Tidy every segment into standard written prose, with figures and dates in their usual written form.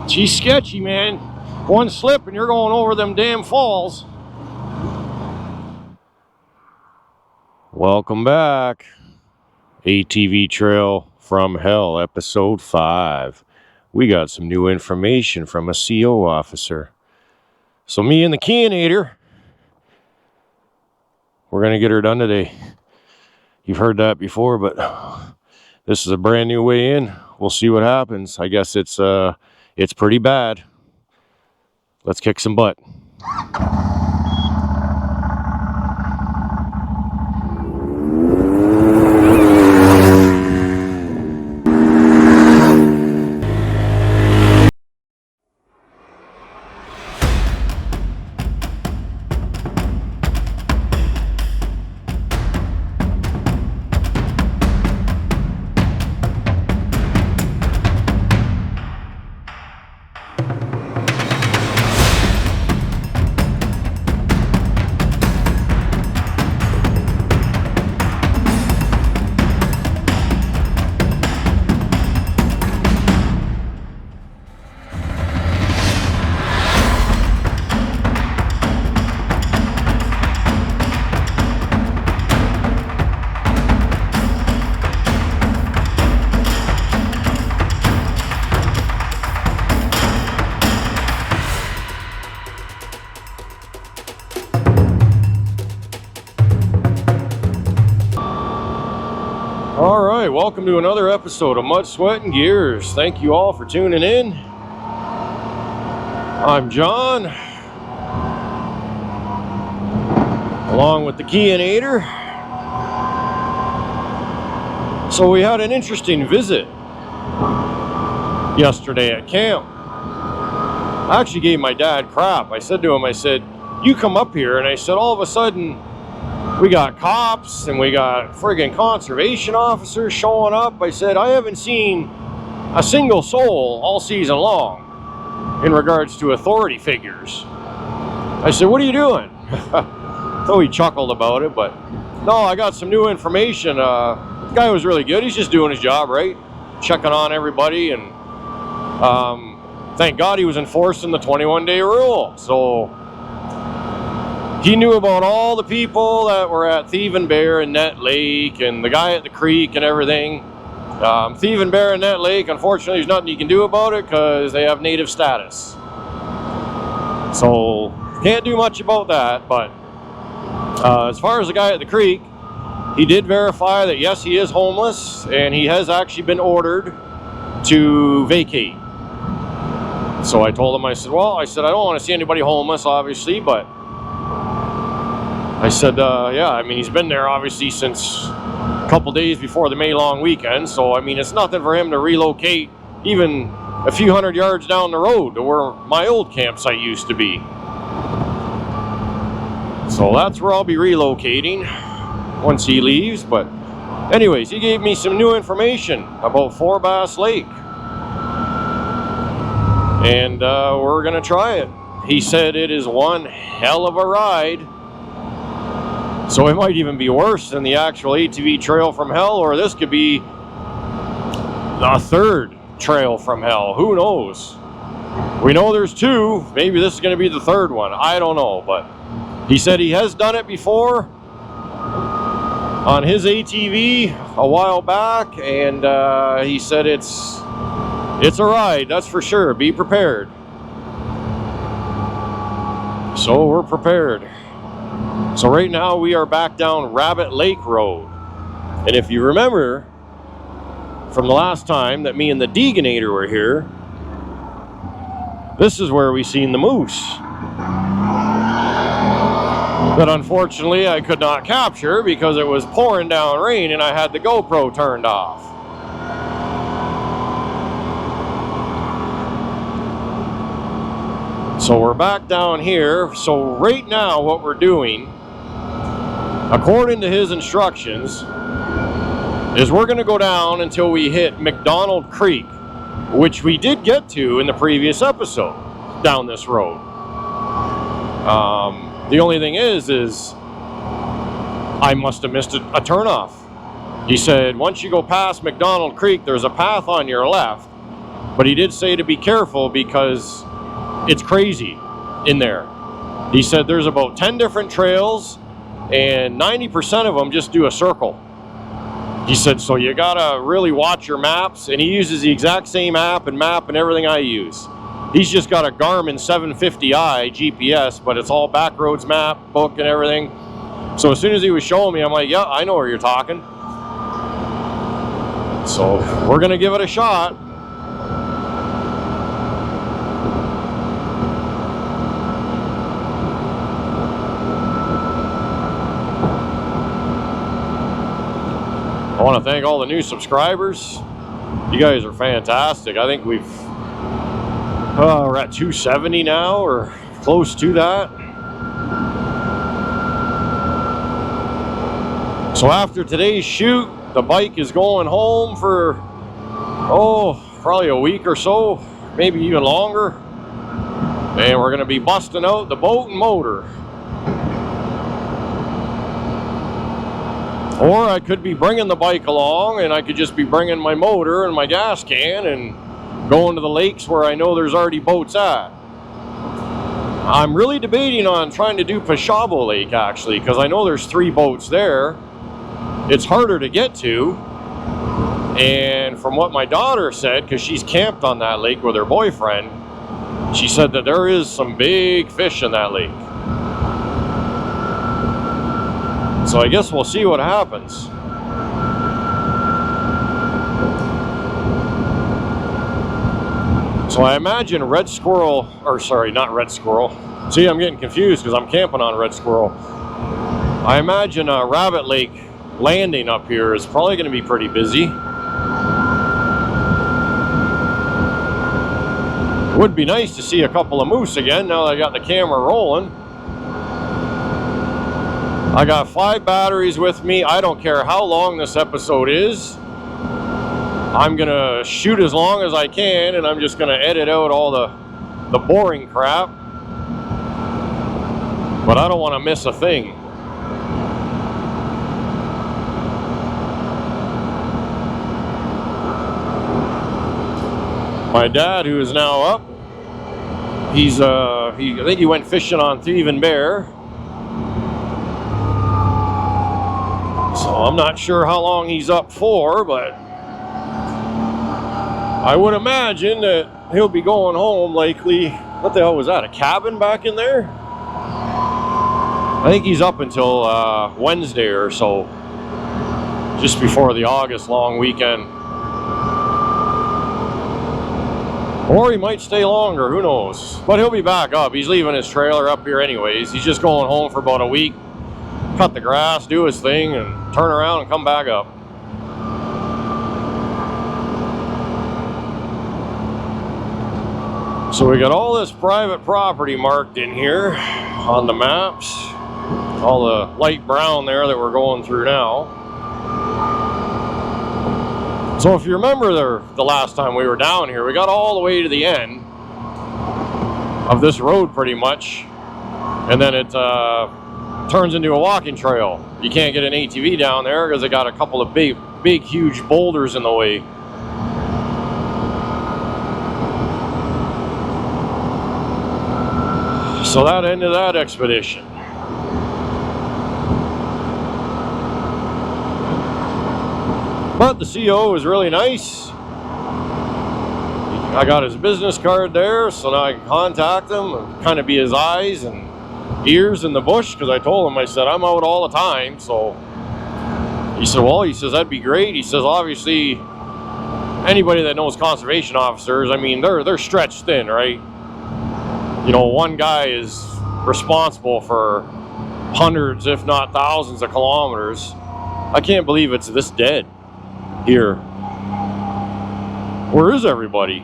She's sketchy, man. One slip and you're going over them damn falls. Welcome back. ATV Trail from Hell, episode 5. We got some new information from a CO officer. So me and the Kianator, we're going to get her done today. You've heard that before, but this is a brand new way in. We'll see what happens. I guess it's pretty bad. Let's kick some butt. Alright, welcome to another episode of Mud, Sweat, and Gears. Thank you all for tuning in. I'm John, along with the Kianator. So we had an interesting visit yesterday at camp. I actually gave my dad crap. I said to him, I said, you come up here, and I said, all of a sudden, we got cops and we got friggin' conservation officers showing up. I said, I haven't seen a single soul all season long in regards to authority figures. I said, what are you doing? So he chuckled about it, but no, I got some new information. The guy was really good. He's just doing his job, right? Checking on everybody, and thank God he was enforcing the 21-day rule. So he knew about all the people that were at Thief and Bear and Net Lake and the guy at the creek and everything. Thief and Bear and Net Lake, unfortunately, there's nothing you can do about it because they have native status. So, can't do much about that, but as far as the guy at the creek, he did verify that yes, he is homeless, and he has actually been ordered to vacate. So I told him, I said, I don't want to see anybody homeless, obviously, but I said, yeah, I mean, he's been there obviously since a couple days before the May long weekend. So, I mean, it's nothing for him to relocate even a few hundred yards down the road to where my old campsite used to be. So that's where I'll be relocating once he leaves. But anyways, he gave me some new information about Fourbass Lake. And we're going to try it. He said it is one hell of a ride. So it might even be worse than the actual ATV Trail from Hell, or this could be the third Trail from Hell. Who knows? We know there's two. Maybe this is going to be the third one. I don't know, but he said he has done it before on his ATV a while back, and he said it's a ride, that's for sure. Be prepared. So we're prepared. So right now we are back down Rabbit Lake Road. And if you remember from the last time that me and the Deeganator were here, this is where we seen the moose that unfortunately I could not capture because it was pouring down rain and I had the GoPro turned off. So we're back down here. So right now what we're doing, according to his instructions, is we're going to go down until we hit McDonald Creek, which we did get to in the previous episode, down this road. The only thing is I must have missed a turnoff. He said, once you go past McDonald Creek, there's a path on your left But he did say to be careful because it's crazy in there. He said there's about 10 different trails and 90% of them just do a circle. He said, so you gotta really watch your maps, and he uses the exact same app and map and everything I use. He's just got a Garmin 750i GPS, but it's all backroads map, book and everything. So as soon as he was showing me, I'm like, yeah, I know where you're talking. So we're gonna give it a shot. I want to thank all the new subscribers. You guys are fantastic. I think we're at 270 now, or close to that. So after today's shoot, the bike is going home for, probably a week or so, maybe even longer. And we're going to be busting out the boat and motor. Or I could be bringing the bike along, and I could just be bringing my motor and my gas can and going to the lakes where I know there's already boats at. I'm really debating on trying to do Fourbass Lake, actually, because I know there's 3 boats there. It's harder to get to. And from what my daughter said, because she's camped on that lake with her boyfriend, she said that there is some big fish in that lake. So I guess we'll see what happens. So I imagine red squirrel, or sorry, not red squirrel. See, I'm getting confused because I'm camping on red squirrel. I imagine Rabbit Lake landing up here is probably going to be pretty busy. It would be nice to see a couple of moose again now that I got the camera rolling. I got 5 batteries with me. I don't care how long this episode is. I'm gonna shoot as long as I can, and I'm just gonna edit out all the boring crap. But I don't want to miss a thing. My dad, who is now up, I think he went fishing on Thieving Bear. So I'm not sure how long he's up for, but I would imagine that he'll be going home likely. What the hell was that, a cabin back in there? I think he's up until Wednesday or so, just before the August long weekend. Or he might stay longer, who knows? But he'll be back up. He's leaving his trailer up here anyways. He's just going home for about a week, cut the grass, do his thing, and turn around and come back up. So we got all this private property marked in here on the maps. All the light brown there that we're going through now. So if you remember the last time we were down here, we got all the way to the end of this road pretty much. And then it turns into a walking trail. You can't get an ATV down there because they got a couple of big, huge boulders in the way. So that ended that expedition. But the CO was really nice. I got his business card there, so now I can contact him and kind of be his eyes and ears in the bush, because I told him, I said, I'm out all the time. So he said, well, he says, that'd be great. He says, obviously, anybody that knows conservation officers, I mean, they're stretched thin, right? You know, one guy is responsible for hundreds, if not thousands of kilometers. I can't believe it's this dead here. Where is everybody?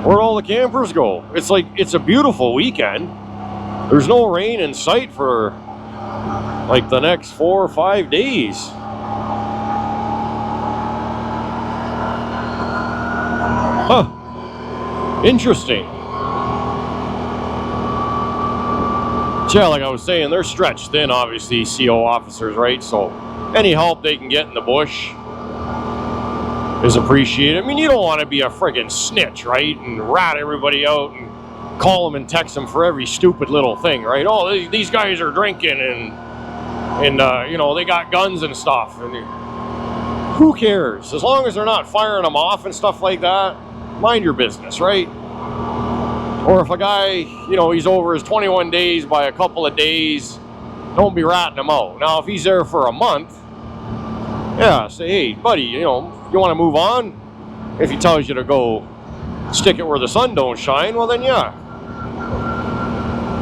Where'd all the campers go? It's like, it's a beautiful weekend. There's no rain in sight for like the next 4 or 5 days. Huh. Interesting. But yeah, like I was saying, they're stretched thin, obviously, CO officers, right? So any help they can get in the bush is appreciated. I mean, you don't want to be a friggin' snitch, right? And rat everybody out and call them and text them for every stupid little thing, right? Oh, these guys are drinking and you know, they got guns and stuff. And who cares? As long as they're not firing them off and stuff like that, mind your business, right? Or if a guy, you know, he's over his 21 days by a couple of days, don't be ratting him out. Now, if he's there for a month, yeah, say, hey, buddy, you know, you want to move on? If he tells you to go stick it where the sun don't shine, well then, yeah.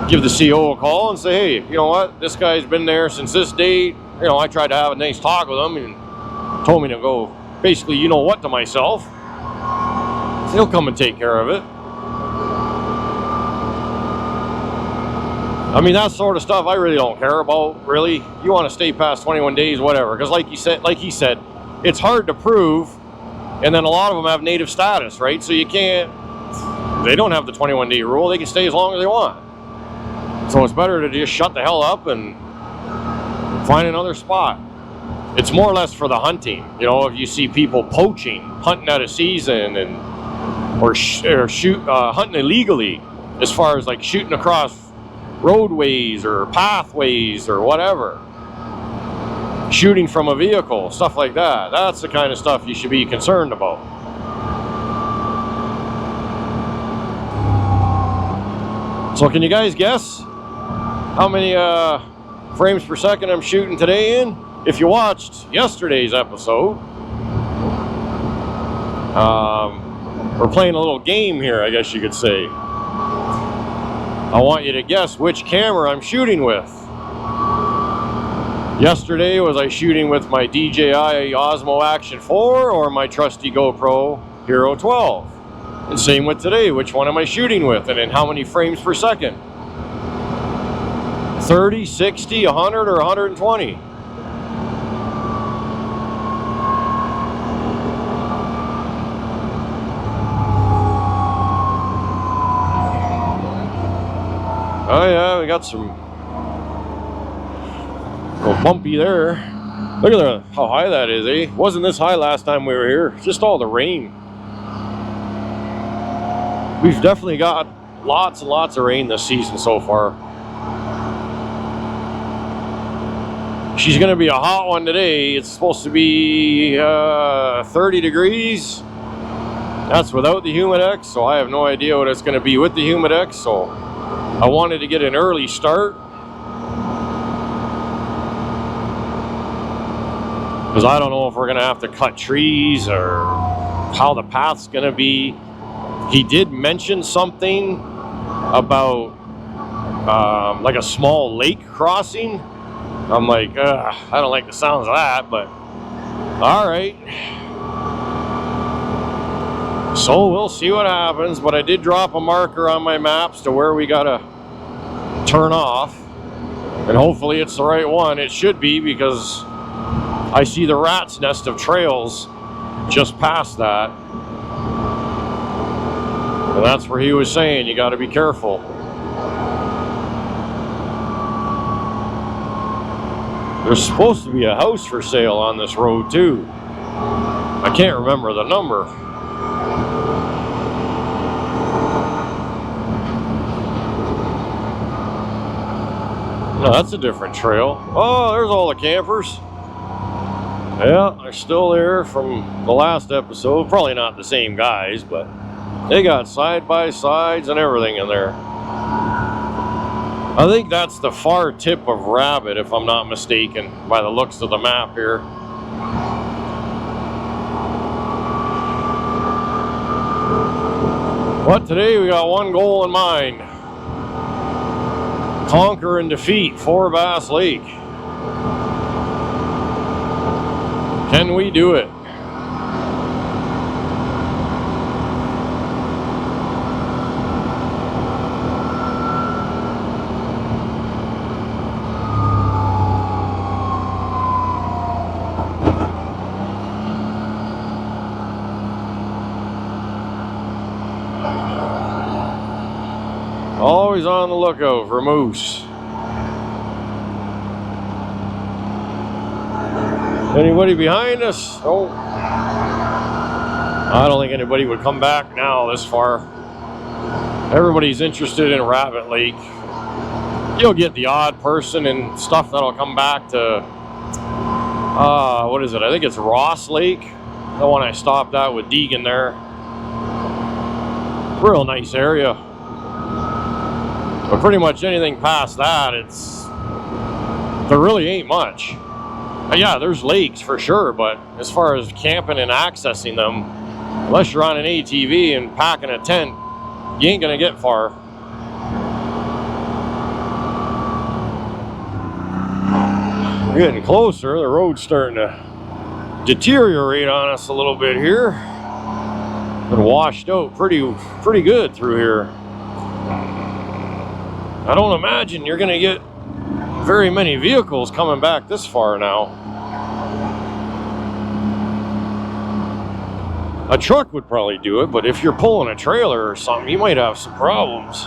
Give the CO a call and say, hey, you know what? This guy's been there since this date. You know, I tried to have a nice talk with him and told me to go, basically, you know what, to myself. He'll come and take care of it. I mean, that sort of stuff I really don't care about, really. You want to stay past 21 days, whatever. Because like he said, it's hard to prove, and then a lot of them have native status, right? So you can't, they don't have the 21-day rule. They can stay as long as they want. So it's better to just shut the hell up and find another spot. It's more or less for the hunting. You know, if you see people poaching, hunting out of season, and or hunting illegally, as far as like shooting across roadways or pathways or whatever, shooting from a vehicle, stuff like that. That's the kind of stuff you should be concerned about. So can you guys guess how many frames per second I'm shooting today in? If you watched yesterday's episode, we're playing a little game here, I guess you could say. I want you to guess which camera I'm shooting with. Yesterday, was I shooting with my DJI Osmo Action 4 or my trusty GoPro Hero 12? And same with today, which one am I shooting with and in how many frames per second? 30, 60, 100, or 120? Oh yeah, we got some little bumpy there. Look at how high that is, eh? Wasn't this high last time we were here. Just all the rain. We've definitely got lots and lots of rain this season so far. She's gonna be a hot one today. It's supposed to be 30 degrees. That's without the Humidex, so I have no idea what it's gonna be with the Humidex, so I wanted to get an early start because I don't know if we're gonna have to cut trees or how the path's gonna be. He did mention something about like a small lake crossing. I'm like, I don't like the sounds of that, but all right. So we'll see what happens, but I did drop a marker on my maps to where we gotta turn off, and hopefully it's the right one. It should be, because I see the rat's nest of trails just past that, and that's where he was saying you gotta be careful. There's supposed to be a house for sale on this road too. I can't remember the number. No, that's a different trail. Oh, there's all the campers. Yeah, they're still there from the last episode. Probably not the same guys, but they got side-by-sides and everything in there. I think that's the far tip of Rabbit, if I'm not mistaken, by the looks of the map here. But today we got one goal in mind. Conquer and defeat Fourbass Lake. Can we do it? Always on the lookout for moose. Anybody behind us? Oh, I don't think anybody would come back now this far. Everybody's interested in Rabbit Lake. You'll get the odd person and stuff that'll come back to, what is it? I think it's Ross Lake, the one I stopped at with Deegan there. Real nice area. But pretty much anything past that, there really ain't much. Yeah, there's lakes for sure, but as far as camping and accessing them, unless you're on an ATV and packing a tent, you ain't gonna get far. We're getting closer. The road's starting to deteriorate on us a little bit here. Been washed out pretty good through here. I don't imagine you're gonna get very many vehicles coming back this far now. A truck would probably do it, but if you're pulling a trailer or something, you might have some problems.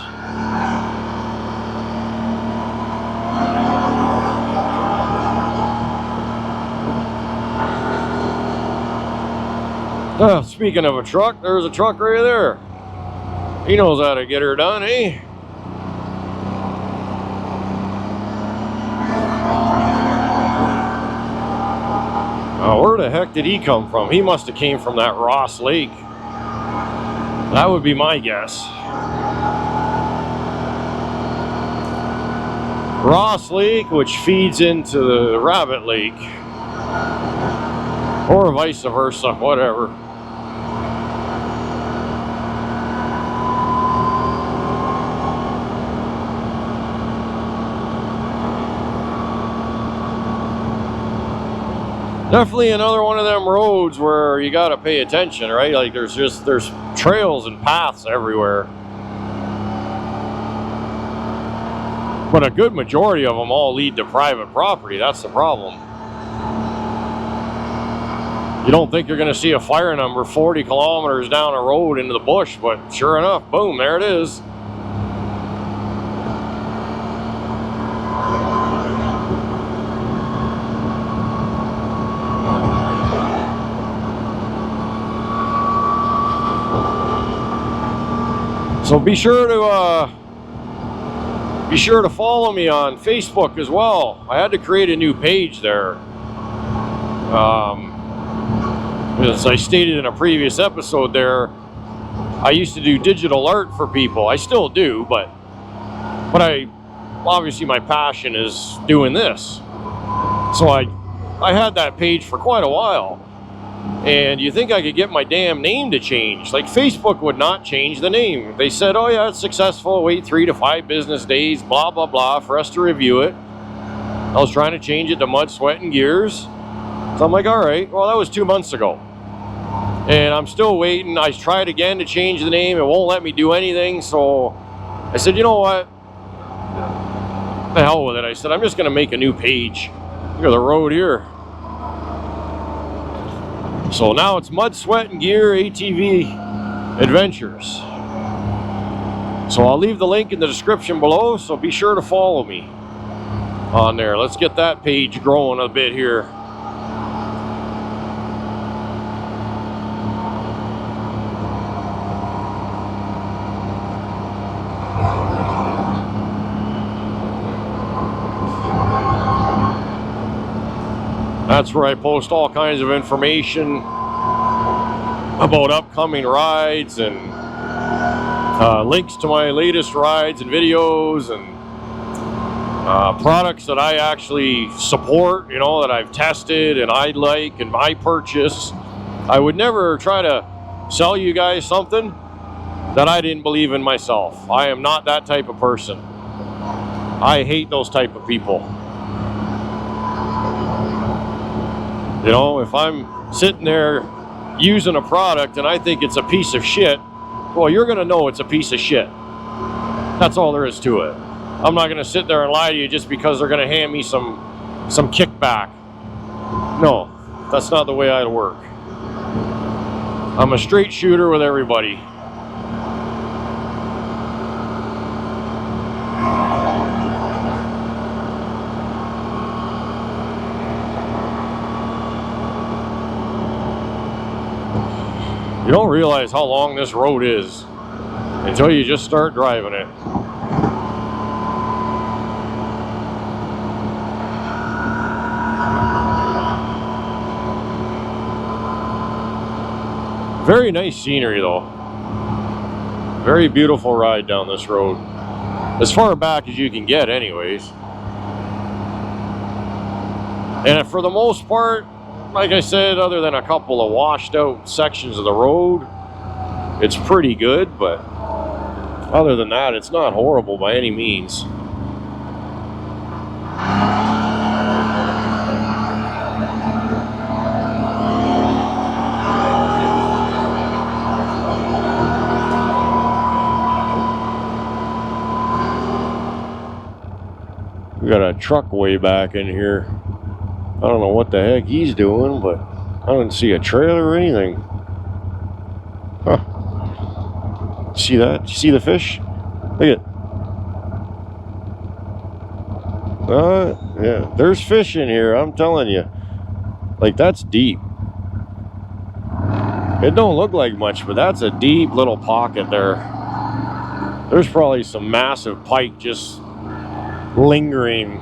Speaking of a truck, there's a truck right there. He knows how to get her done, eh? Where the heck did he come from? He must have came from that Ross Lake. That would be my guess. Ross Lake, which feeds into the Rabbit Lake. Or vice versa, whatever. Definitely another one of them roads where you got to pay attention, right? Like there's trails and paths everywhere. But a good majority of them all lead to private property. That's the problem. You don't think you're going to see a fire number 40 kilometers down a road into the bush, but sure enough, boom, there it is. So be sure to follow me on Facebook as well. I had to create a new page there. As I stated in a previous episode there, I used to do digital art for people. I still do, but obviously my passion is doing this. So I had that page for quite a while. And you think I could get my damn name to change? Like Facebook would not change the name. They said, oh yeah, it's successful, wait 3 to 5 business days, blah, blah, blah, for us to review it. I was trying to change it to Mud, Sweat, and Gears. So I'm like, all right, well, that was 2 months ago. And I'm still waiting. I tried again to change the name. It won't let me do anything. So I said, you know what? The hell with it. I said, I'm just going to make a new page. Look at the road here. So now it's Mud, Sweat, and Gear ATV Adventures. So I'll leave the link in the description below, so be sure to follow me on there. Let's get that page growing a bit here. That's where I post all kinds of information about upcoming rides and links to my latest rides and videos and products that I actually support, you know, that I've tested and I like and I purchase. I would never try to sell you guys something that I didn't believe in myself. I am not that type of person. I hate those type of people. You know, if I'm sitting there using a product and I think it's a piece of shit, well, you're going to know it's a piece of shit. That's all there is to it. I'm not going to sit there and lie to you just because they're going to hand me some kickback. No, that's not the way I'd work. I'm a straight shooter with everybody. You don't realize how long this road is until you just start driving it. Very nice scenery though. Very beautiful ride down this road. As far back as you can get anyways. And for the most part, like I said, other than a couple of washed out sections of the road, it's pretty good, but other than that, it's not horrible by any means. We got a truck way back in here. I don't know what the heck he's doing, but I don't see a trailer or anything. Huh. See that? You see the fish? Look at it. Yeah, there's fish in here, I'm telling you. Like, that's deep. It don't look like much, but that's a deep little pocket there. There's probably some massive pike just lingering.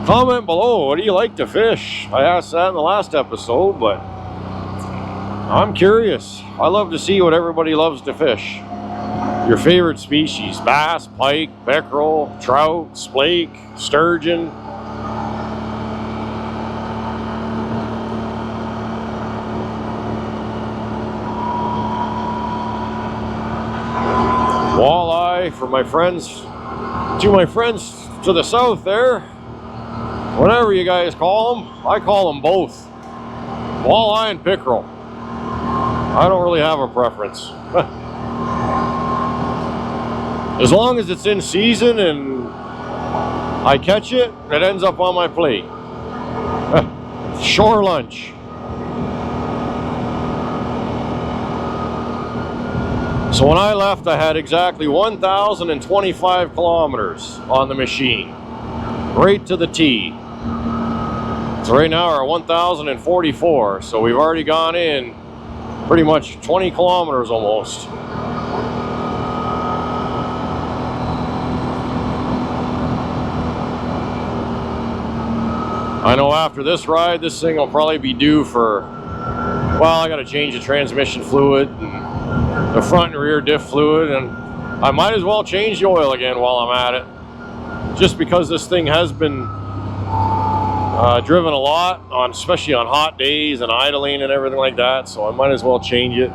Comment below, what do you like to fish? I asked that in the last episode, but I'm curious. I love to see what everybody loves to fish. Your favorite species: bass, pike, pickerel, trout, splake, sturgeon. Walleye for my friends, to my friends to the south there. Whatever you guys call them, I call them both. Walleye and pickerel. I don't really have a preference. As long as it's in season and I catch it, it ends up on my plate. Shore lunch. So when I left, I had exactly 1,025 kilometers on the machine. Right to the T. So right now we're at 1,044, so we've already gone in pretty much 20 kilometers almost. I know after this ride, this thing will probably be due for, well, I got to change the transmission fluid and the front and rear diff fluid, and I might as well change the oil again while I'm at it. Just because this thing has been driven a lot, especially on hot days and idling and everything like that, so I might as well change it.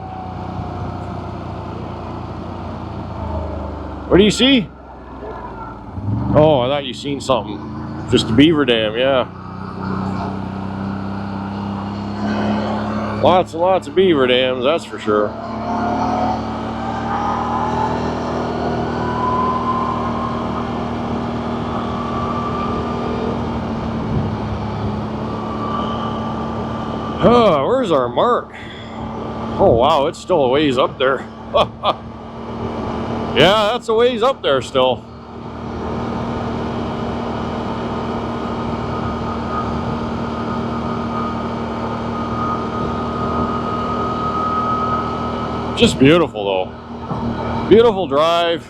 What do you see? Oh, I thought you seen something. Just a beaver dam, yeah. Lots and lots of beaver dams, that's for sure. Where's our mark? Oh wow, it's still a ways up there. Yeah, that's a ways up there still. Just beautiful though. Beautiful drive.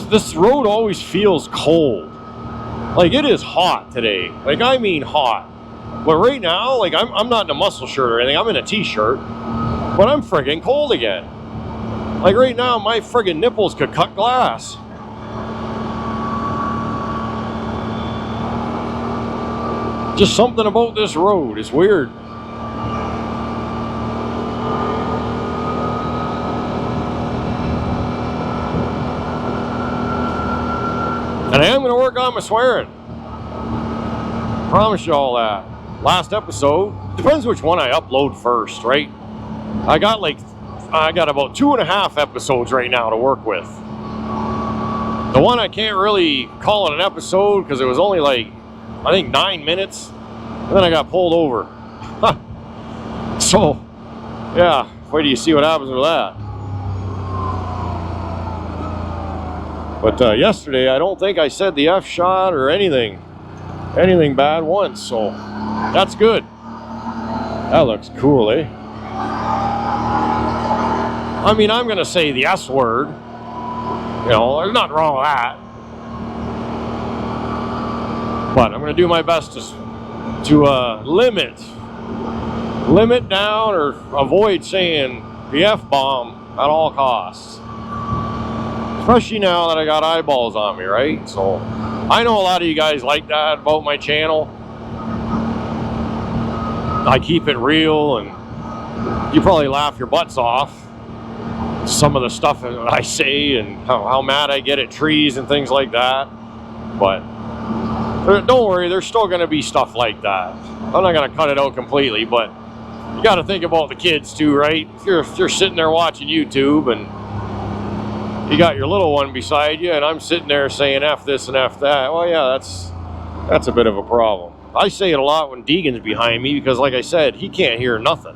This road always feels cold. Like, it is hot today. Like, I mean hot. But right now, like, I'm not in a muscle shirt or anything. I'm in a t-shirt. But I'm friggin' cold again. Like, right now, my friggin' nipples could cut glass. Just something about this road is weird. And I am going to work on my swearing. Promise you all that. Last episode, depends which one I upload first, right? I got about 2.5 episodes right now to work with. The one I can't really call it an episode because it was only like, I think 9 minutes. And then I got pulled over. So, yeah, wait till you see what happens with that. But yesterday, I don't think I said the F shot or anything bad once, so that's good. That looks cool, eh? I mean, I'm gonna say the S word. You know, there's nothing wrong with that. But I'm gonna do my best to limit down or avoid saying the F-bomb at all costs. Especially now that I got eyeballs on me, right? So I know a lot of you guys like that about my channel. I keep it real, and you probably laugh your butts off some of the stuff that I say and how mad I get at trees and things like that. But don't worry, there's still going to be stuff like that. I'm not going to cut it out completely, but you got to think about the kids too, right? If you're sitting there watching YouTube and you got your little one beside you, and I'm sitting there saying F this and F that, well, yeah, that's a bit of a problem. I say it a lot when Deegan's behind me because, like I said, he can't hear nothing.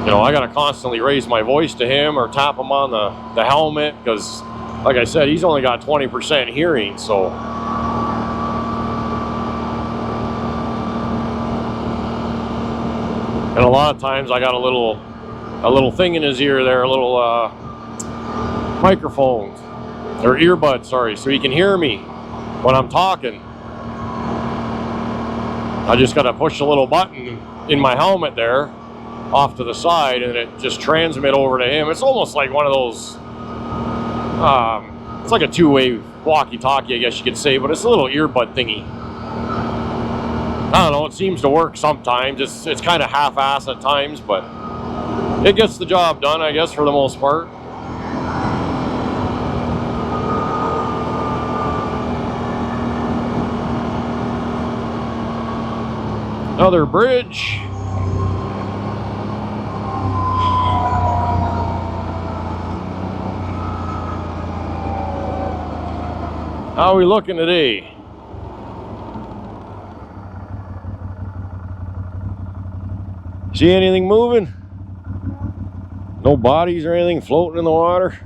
You know, I got to constantly raise my voice to him or tap him on the helmet because, like I said, he's only got 20% hearing, so... And a lot of times I got a little thing in his ear there, a little microphone or earbud, sorry, so he can hear me when I'm talking. I just got to push a little button in my helmet there off to the side, and it just transmit over to him. It's almost like one of those, it's like a two-way walkie-talkie, I guess you could say, but it's a little earbud thingy. I don't know, it seems to work sometimes. It's kind of half-assed at times, but it gets the job done, I guess, for the most part. Another bridge. How are we looking today? See anything moving? No bodies or anything floating in the water?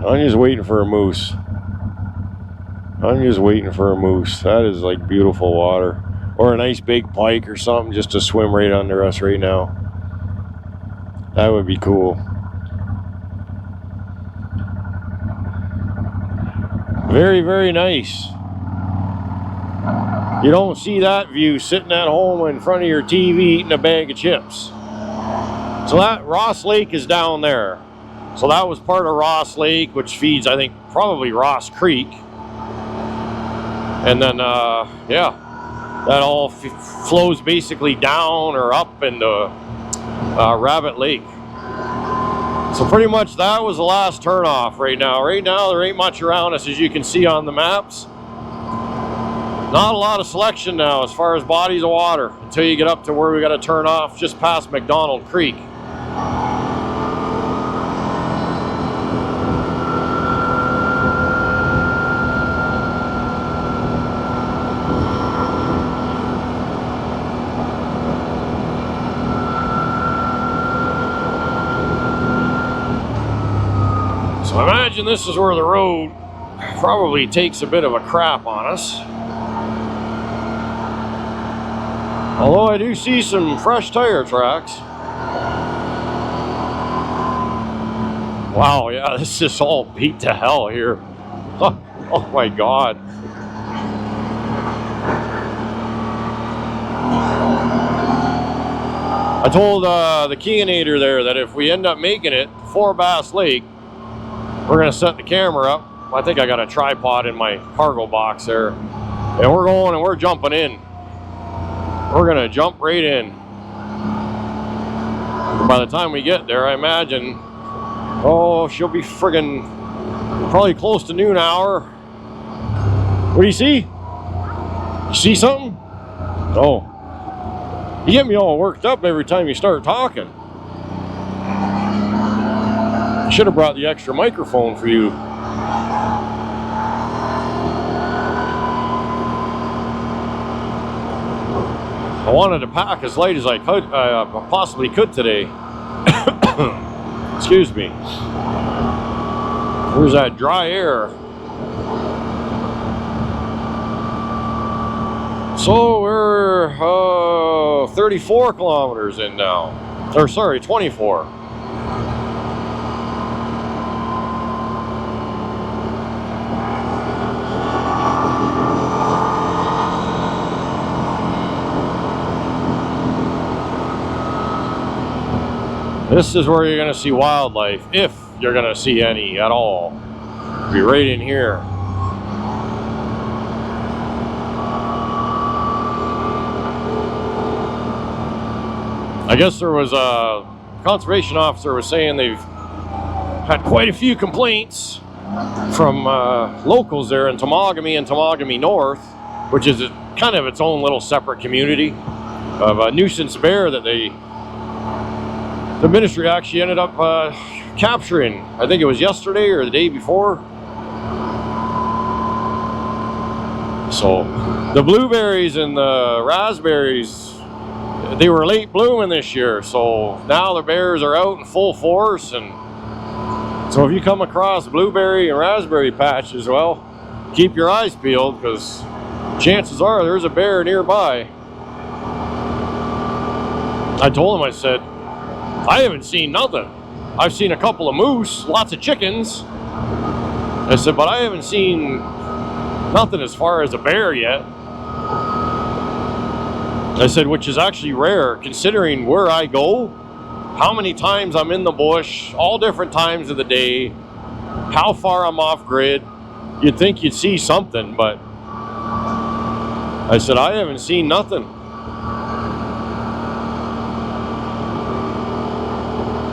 I'm just waiting for a moose. I'm just waiting for a moose. That is like beautiful water. Or a nice big pike or something just to swim right under us right now. That would be cool. Very, very nice. You don't see that view sitting at home in front of your TV eating a bag of chips. So that Ross Lake is down there. So that was part of Ross Lake, which feeds, I think, probably Ross Creek. And then, yeah, that all flows basically down or up into Rabbit Lake. So pretty much that was the last turnoff right now. Right now, there ain't much around us, as you can see on the maps. Not a lot of selection now as far as bodies of water until you get up to where we got to turn off just past McDonald Creek. So I imagine this is where the road probably takes a bit of a crap on us. Although I do see some fresh tire tracks. Wow, yeah, this is all beat to hell here. Oh my God. I told the Kianator there that if we end up making it to Fourbass Lake, we're gonna set the camera up. I think I got a tripod in my cargo box there. And we're going and we're jumping in. We're gonna jump right in. By the time we get there, I imagine, oh, she'll be friggin' probably close to noon hour. What do you see? You see something? Oh. You get me all worked up every time you start talking. Should have brought the extra microphone for you. I wanted to pack as light as I could, possibly could today. Excuse me. Where's that dry air? So we're 34 kilometers in now. Or sorry, 24. This is where you're going to see wildlife, if you're going to see any at all. Be right in here. I guess there was a conservation officer was saying they've had quite a few complaints from locals there in Temagami and Temagami North, which is kind of its own little separate community of a nuisance bear that the ministry actually ended up capturing. I think it was yesterday or the day before. So the blueberries and the raspberries, they were late blooming this year, so now the bears are out in full force. And so if you come across blueberry and raspberry patches, well, keep your eyes peeled, because chances are there's a bear nearby. I told him, I said, I haven't seen nothing. I've seen a couple of moose, lots of chickens. I said, but I haven't seen nothing as far as a bear yet. I said, which is actually rare considering where I go, how many times I'm in the bush, all different times of the day, how far I'm off grid. You'd think you'd see something, but I said, I haven't seen nothing.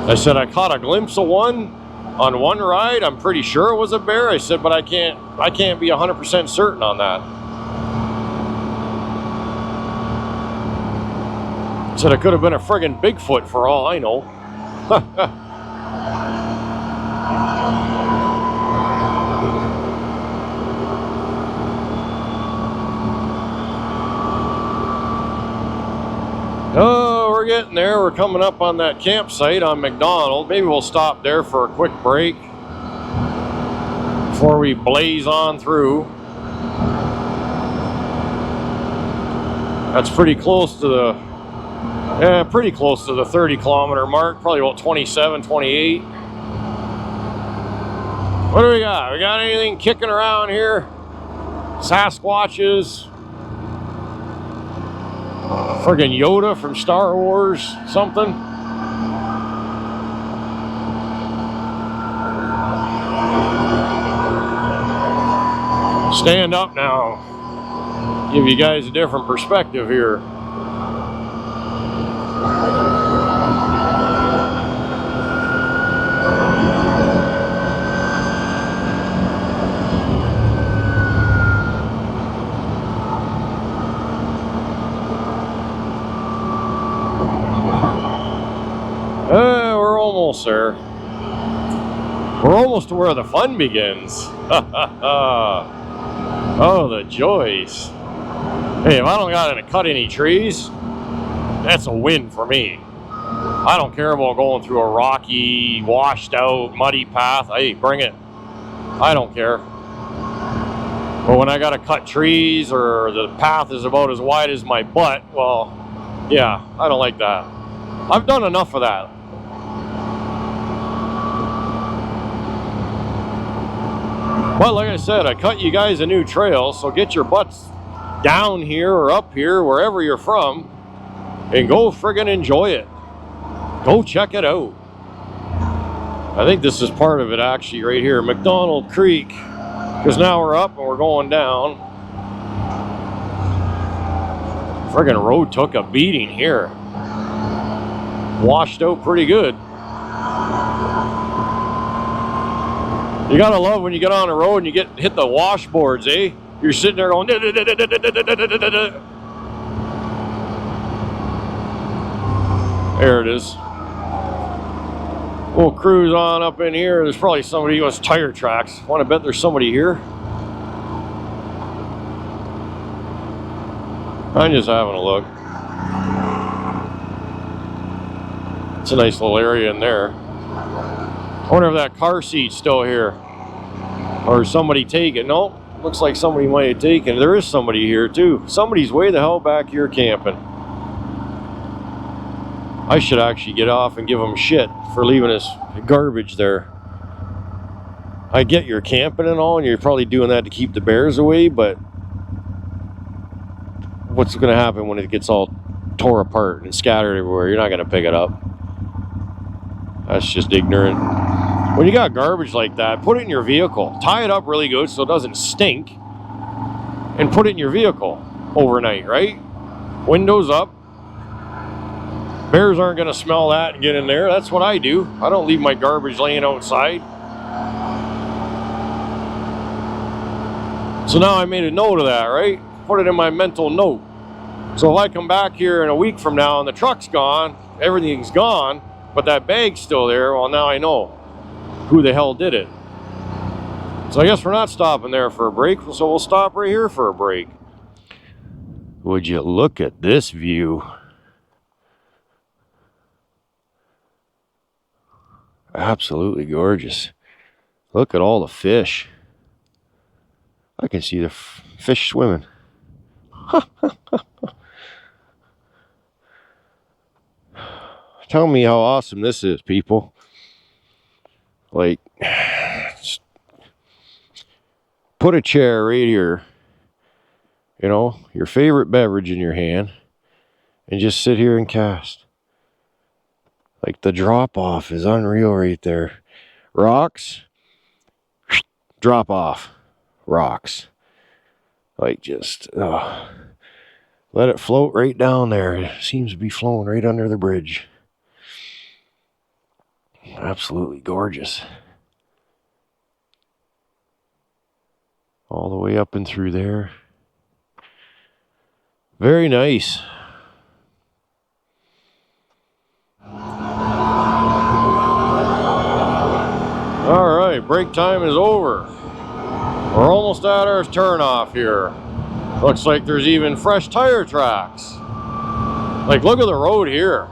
I said, I caught a glimpse of one on one ride. I'm pretty sure it was a bear. I said, but I can't be 100% certain on that. I said, it could have been a friggin' Bigfoot for all I know. Oh, we're getting there. We're coming up on that campsite on McDonald. Maybe we'll stop there for a quick break before we blaze on through. That's pretty close to the 30 kilometer mark, probably about 27, 28. What do we got? We got anything kicking around here? Sasquatches? Friggin' Yoda from Star Wars, something? Stand up now. Give you guys a different perspective here. We're almost there. We're almost to where the fun begins. Oh, the joys. Hey, if I don't gotta cut any trees, that's a win for me. I don't care about going through a rocky, washed out, muddy path. Hey, bring it. I don't care. But when I gotta cut trees or the path is about as wide as my butt, well, yeah, I don't like that. I've done enough of that. But like I said, I cut you guys a new trail, so get your butts down here or up here, wherever you're from, and go friggin' enjoy it. Go check it out. I think this is part of it actually right here, McDonald Creek, because now we're up and we're going down. Friggin' road took a beating here. Washed out pretty good. You gotta love when you get on the road and you hit the washboards, eh? You're sitting there going, there it is. We'll cruise on up in here. There's probably somebody who has tire tracks. Want to bet there's somebody here? I'm just having a look. It's a nice little area in there. I wonder if that car seat's still here. Or somebody take it. No, looks like somebody might have taken it. There is somebody here too. Somebody's way the hell back here camping. I should actually get off and give him shit for leaving his garbage there. I get you're camping and all, and you're probably doing that to keep the bears away, but what's going to happen when it gets all tore apart and scattered everywhere? You're not going to pick it up. That's just ignorant. When you got garbage like that, put it in your vehicle. Tie it up really good so it doesn't stink, and put it in your vehicle overnight, right? Windows up. Bears aren't going to smell that and get in there. That's what I do. I don't leave my garbage laying outside. So now I made a note of that, right? Put it in my mental note. So if I come back here in a week from now and the truck's gone, everything's gone, but that bag's still there, well, now I know who the hell did it. So I guess we're not stopping there for a break, so we'll stop right here for a break. Would you look at this view? Absolutely gorgeous. Look at all the fish. I can see the fish swimming. Tell me how awesome this is, people. Like, just put a chair right here, you know, your favorite beverage in your hand, and just sit here and cast. Like, the drop off is unreal right there. Rocks, drop off. Rocks. Like, just let it float right down there. It seems to be flowing right under the bridge. Absolutely gorgeous. All the way up and through there. Very nice. All right, break time is over. We're almost at our turnoff here. Looks like there's even fresh tire tracks. Like, look at the road here.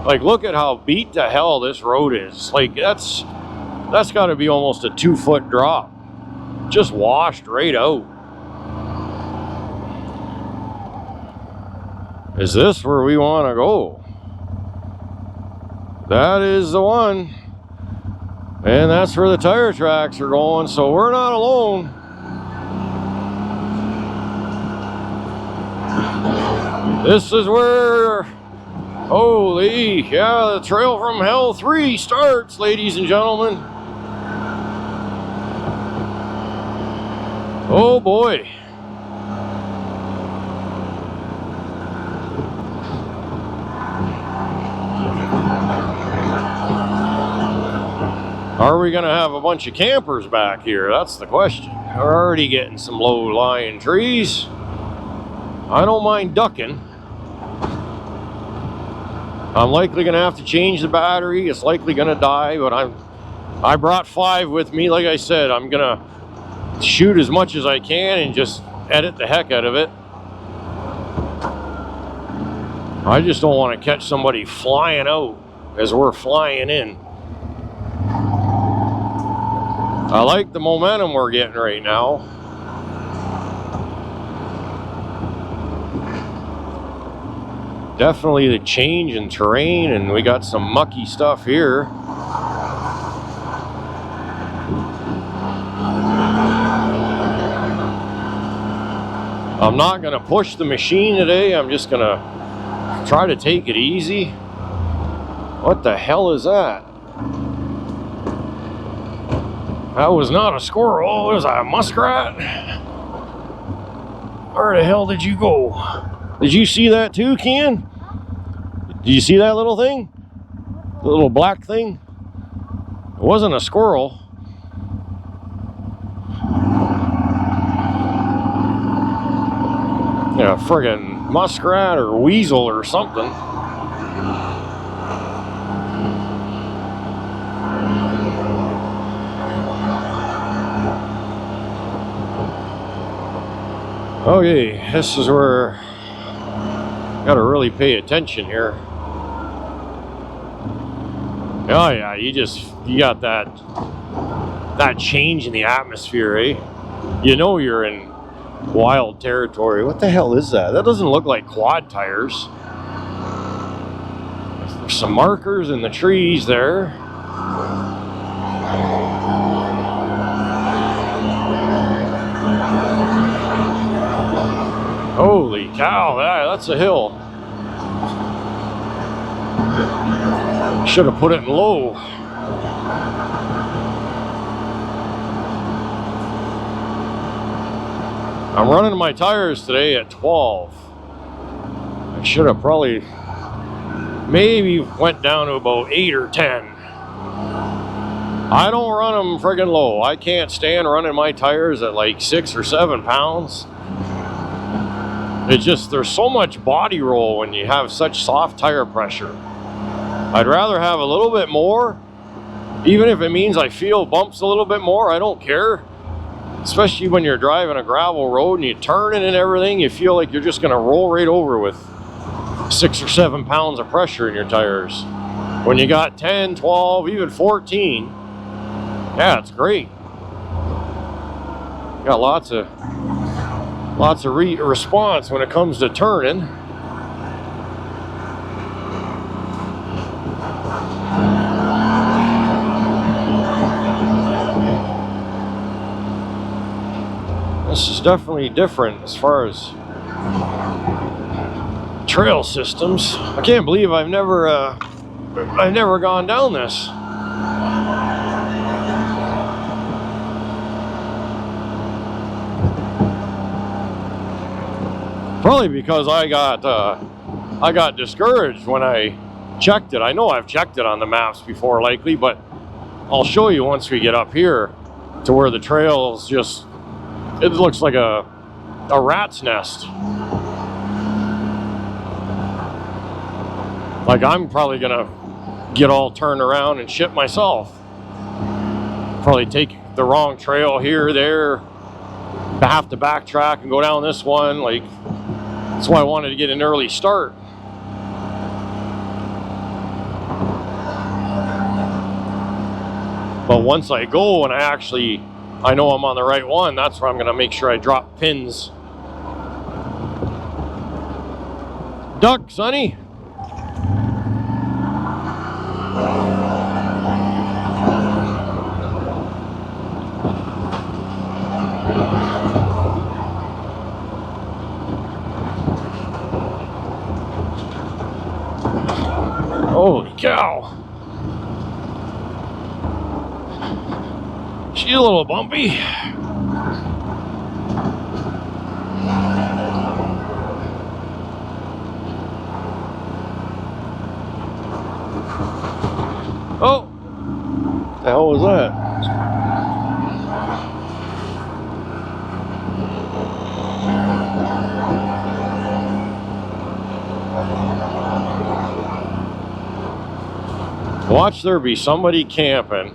Like, look at how beat to hell this road is. Like, that's got to be almost a 2-foot drop. Just washed right out. Is this where we want to go? That is the one. And that's where the tire tracks are going, so we're not alone. This is where, holy, yeah, the Trail from Hell 3 starts, ladies and gentlemen. Oh boy. Are we going to have a bunch of campers back here? That's the question. We're already getting some low-lying trees. I don't mind ducking. I'm likely going to have to change the battery. It's likely going to die, but I brought 5 with me. Like I said, I'm going to shoot as much as I can and just edit the heck out of it. I just don't want to catch somebody flying out as we're flying in. I like the momentum we're getting right now. Definitely the change in terrain, and we got some mucky stuff here. I'm not going to push the machine today. I'm just going to try to take it easy. What the hell is that? That was not a squirrel. It was a muskrat. Where the hell did you go? Did you see that too, Kian? Did you see that little thing? The little black thing? It wasn't a squirrel. Yeah, friggin' muskrat or weasel or something. Okay, this is where I gotta really pay attention here. Oh yeah, you got that change in the atmosphere, eh? You know you're in wild territory. What the hell is that? That doesn't look like quad tires. There's some markers in the trees there. Holy cow, that's a hill. Should have put it in low. I'm running my tires today at 12. I should have probably maybe went down to about 8 or 10. I don't run them friggin' low. I can't stand running my tires at like 6 or 7 pounds. It's just, there's so much body roll when you have such soft tire pressure. I'd rather have a little bit more, even if it means I feel bumps a little bit more. I don't care. Especially when you're driving a gravel road and you turn it and everything, you feel like you're just gonna roll right over with 6 or 7 pounds of pressure in your tires. When you got 10, 12, even 14, yeah, it's great. Got lots of response when it comes to turning. This is definitely different as far as trail systems. I can't believe I've never gone down this. Probably because I got discouraged when I checked it. I know I've checked it on the maps before, likely, but I'll show you once we get up here to where the trail's just, it looks like a rat's nest. Like I'm probably gonna get all turned around and shit myself. Probably take the wrong trail here, there, have to backtrack and go down this one. Like, that's why I wanted to get an early start. But once I go and I know I'm on the right one, that's where I'm gonna make sure I drop pins. Duck, Sonny. Holy cow. She's a little bumpy. Oh, what the hell was that? Watch there be somebody camping.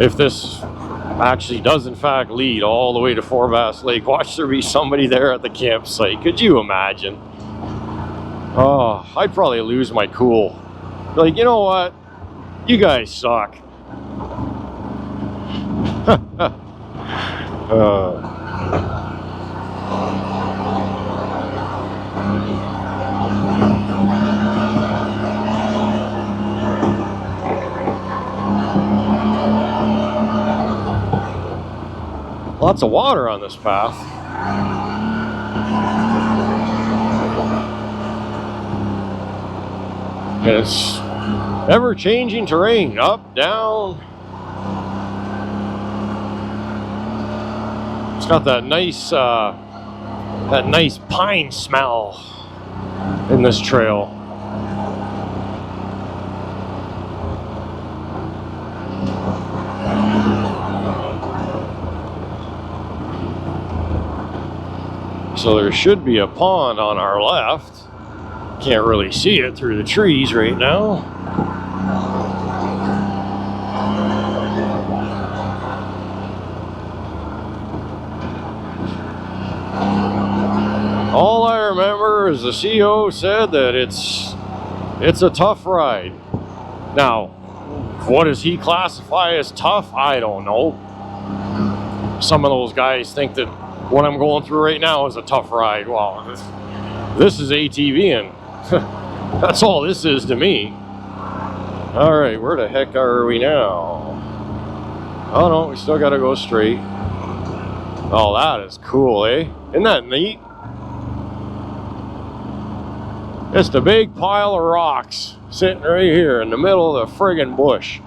If this actually does in fact lead all the way to Fourbass Lake, watch there be somebody there at the campsite. Could you imagine? Oh, I'd probably lose my cool. Like, you know what? You guys suck. Lots of water on this path. And it's ever-changing terrain, up, down. It's got that nice pine smell in this trail. So there should be a pond on our left. Can't really see it through the trees right now. All I remember is the CO said that it's a tough ride. Now, What does he classify as tough? I don't know. Some of those guys think that what I'm going through right now is a tough ride. Well, this is ATVing. That's all this is to me. All right, where the heck are we now? Oh no, we still gotta go straight. Oh, that is cool, eh? Isn't that neat? Just a big pile of rocks sitting right here in the middle of the friggin' bush.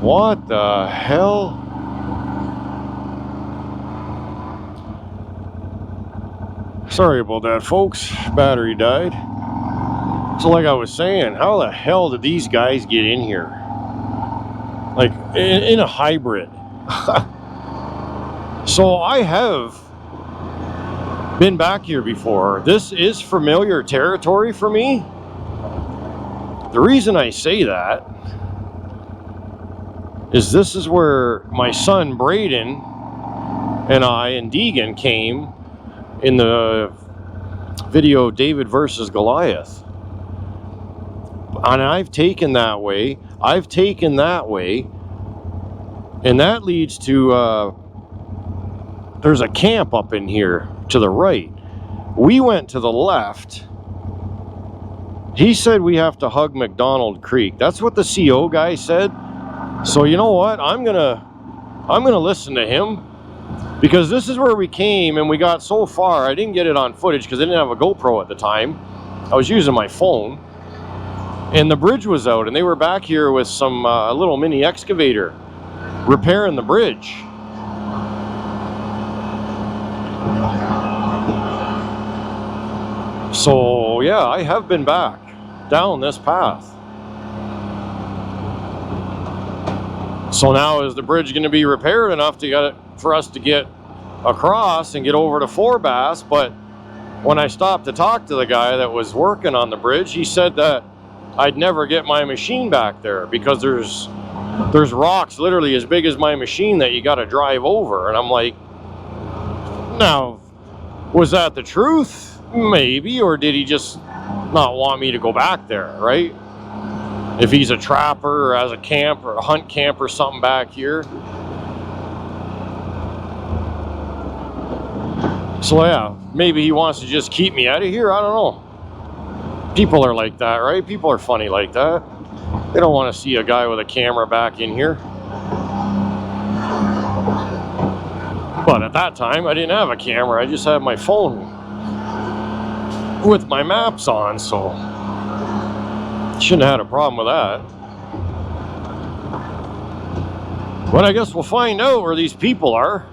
What the hell? Sorry about that, folks. Battery died. So like I was saying, how the hell did these guys get in here? Like, in a hybrid. So I have been back here before. This is familiar territory for me. The reason I say that is this is where my son Braden and I and Deegan came in the video David versus Goliath. And I've taken that way, and that leads to there's a camp up in here to the right. We went to the left. He said we have to hug McDonald Creek. That's what the CO guy said. So you know what? I'm gonna listen to him, because this is where we came and we got so far. I didn't get it on footage because I didn't have a GoPro at the time. I was using my phone, and the bridge was out, and they were back here with some little mini excavator repairing the bridge. So yeah, I have been back down this path. So now is the bridge going to be repaired enough to get it for us to get across and get over to Fourbass? But when I stopped to talk to the guy that was working on the bridge, he said that I'd never get my machine back there because there's rocks literally as big as my machine that you got to drive over. And I'm like, now, was that the truth? Maybe. Or did he just not want me to go back there, right? If he's a trapper or has a camp or a hunt camp or something back here. So yeah, maybe he wants to just keep me out of here. I don't know. People are like that, right? People are funny like that. They don't want to see a guy with a camera back in here. But at that time, I didn't have a camera. I just had my phone with my maps on, so shouldn't have had a problem with that. But I guess we'll find out where these people are.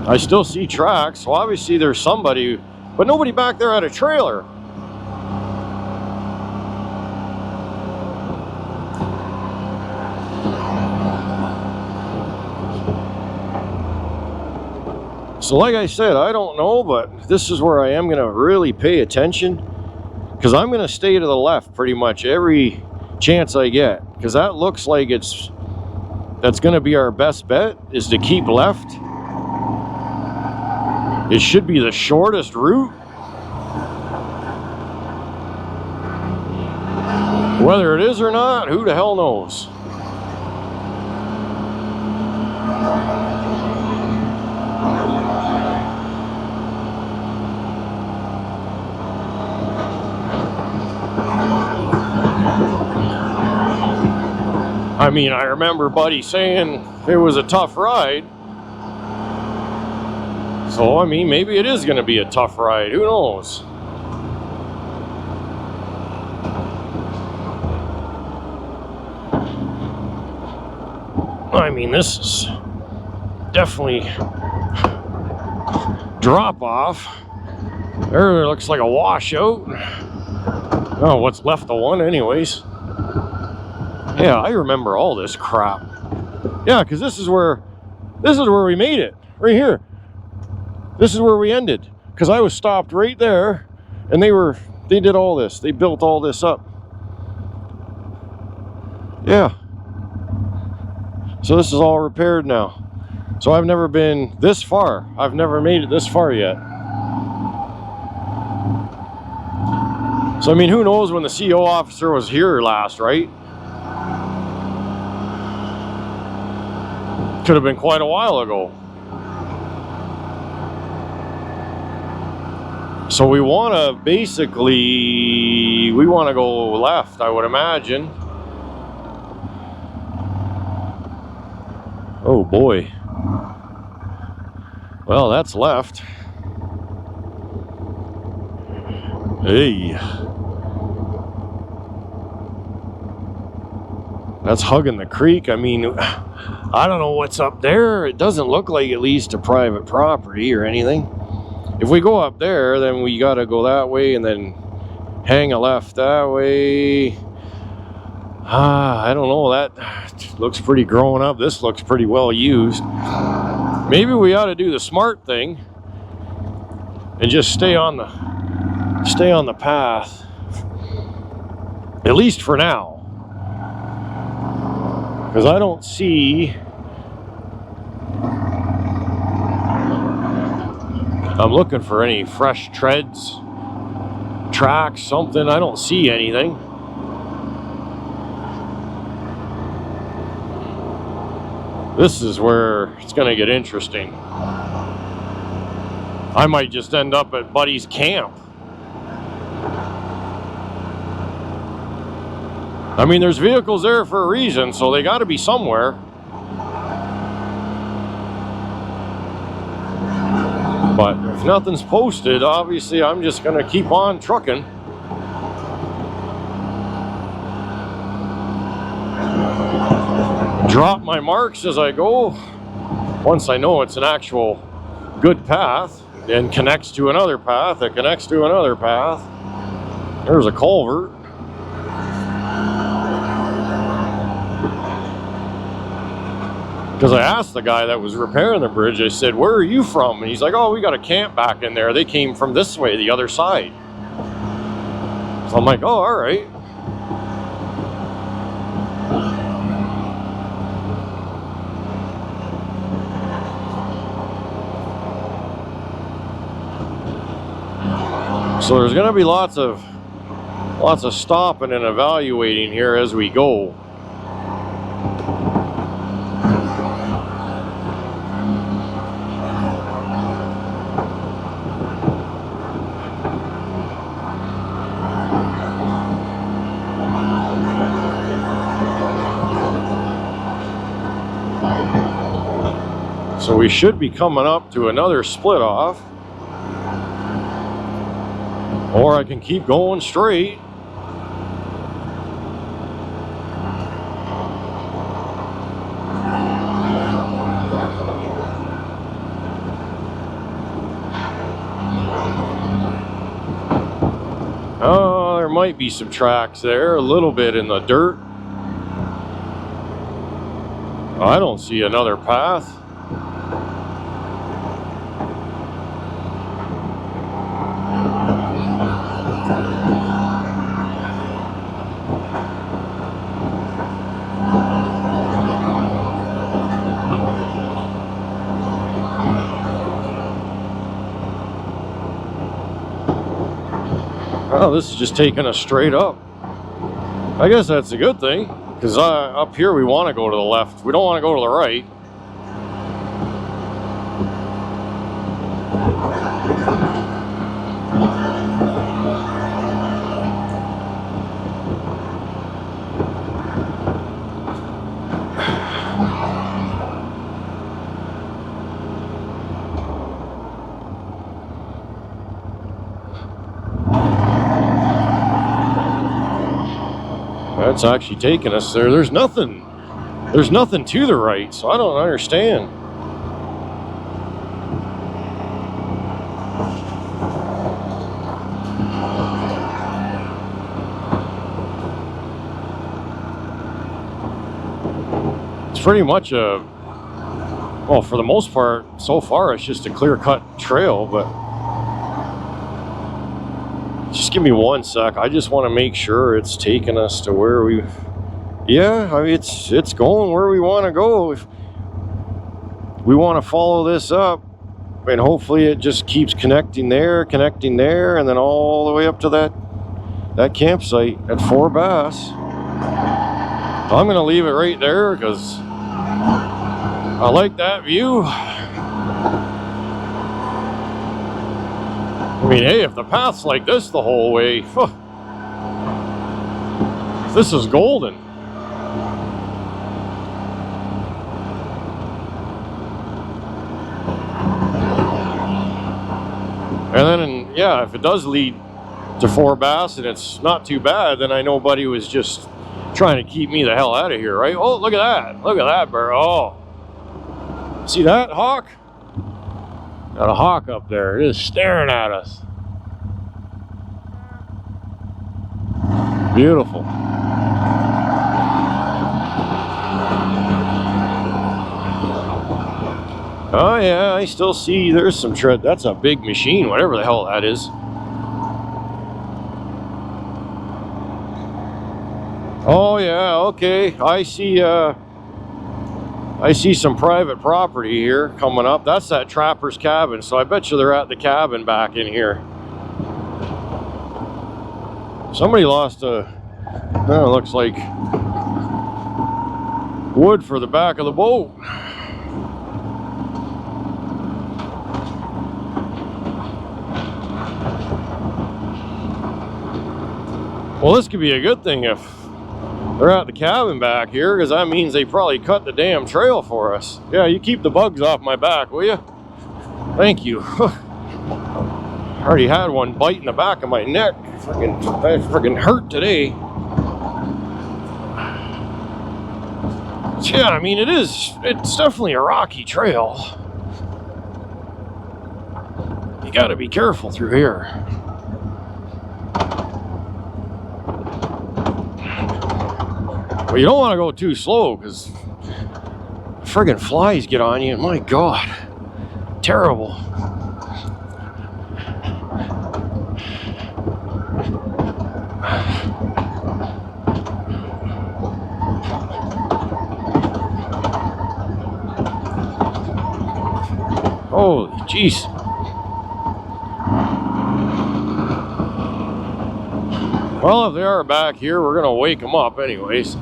I still see tracks, so obviously there's somebody, but nobody back there had a trailer. So like I said, I don't know, but this is where I am going to really pay attention, because I'm going to stay to the left pretty much every chance I get, because that looks like that's going to be our best bet, is to keep left. It should be the shortest route. Whether it is or not, who the hell knows? I mean, I remember Buddy saying it was a tough ride. So, I mean, maybe it is going to be a tough ride. Who knows? I mean, this is definitely drop off. There looks like a washout. Oh, what's left of one anyways. Yeah, I remember all this crap. Yeah, because this is where we made it. Right here. This is where we ended. Because I was stopped right there, and they did all this. They built all this up. Yeah. So this is all repaired now. So I've never been this far. I've never made it this far yet. So I mean, who knows when the CO officer was here last, right? Could have been quite a while ago. So we want to basically, we want to go left, I would imagine. Oh boy. Well, that's left. Hey. That's hugging the creek. I mean, I don't know what's up there. It doesn't look like at least a private property or anything. If we go up there, then we got to go that way and then hang a left that way. I don't know. That looks pretty grown up. This looks pretty well used. Maybe we ought to do the smart thing and just stay on the path, at least for now. Because I don't see, I'm looking for any fresh treads, tracks, something. I don't see anything. This is where it's going to get interesting. I might just end up at Buddy's camp. I mean, there's vehicles there for a reason, so they got to be somewhere. But if nothing's posted, obviously I'm just going to keep on trucking. Drop my marks as I go. Once I know it's an actual good path and connects to another path that connects to another path. There's a culvert. Because I asked the guy that was repairing the bridge, I said, where are you from? And he's like, oh, we got a camp back in there. They came from this way, the other side. So I'm like, oh, all right. So there's going to be lots of stopping and evaluating here as we go. So we should be coming up to another split off. Or I can keep going straight. Oh, there might be some tracks there, a little bit in the dirt. I don't see another path. Oh, this is just taking us straight up. I guess that's a good thing, because up here we want to go to the left. We don't want to go to the right. That's actually taking us there. There's nothing to the right, so I don't understand. It's pretty much well, for the most part, so far, it's just a clear-cut trail, but just give me one sec. I just want to make sure it's taking us to where we... Yeah, I mean, it's going where we want to go. If we want to follow this up, and hopefully it just keeps connecting there, and then all the way up to that that campsite at Fourbass. I'm gonna leave it right there because I like that view. I mean, hey, if the path's like this the whole way, this is golden. And then, yeah, if it does lead to Fourbass and it's not too bad, then I know Buddy was just trying to keep me the hell out of here, right? Oh, look at that. Look at that bird. Oh. See that hawk? Got a hawk up there. It is staring at us. Beautiful. Oh yeah, I still see there's some tread. That's a big machine, whatever the hell that is. Oh yeah, okay. I see some private property here coming up. That's that trapper's cabin, so I bet you they're at the cabin back in here. Somebody lost a, no, it looks like wood for the back of the boat. Well, this could be a good thing if they're at the cabin back here, because that means they probably cut the damn trail for us. Yeah, you keep the bugs off my back, will you? Thank you. I already had one bite in the back of my neck. I freaking hurt today. Yeah, I mean, it's definitely a rocky trail. You gotta be careful through here. But you don't want to go too slow because friggin' flies get on you. My God, terrible. Holy jeez. Well, if they are back here, we're gonna wake them up anyways.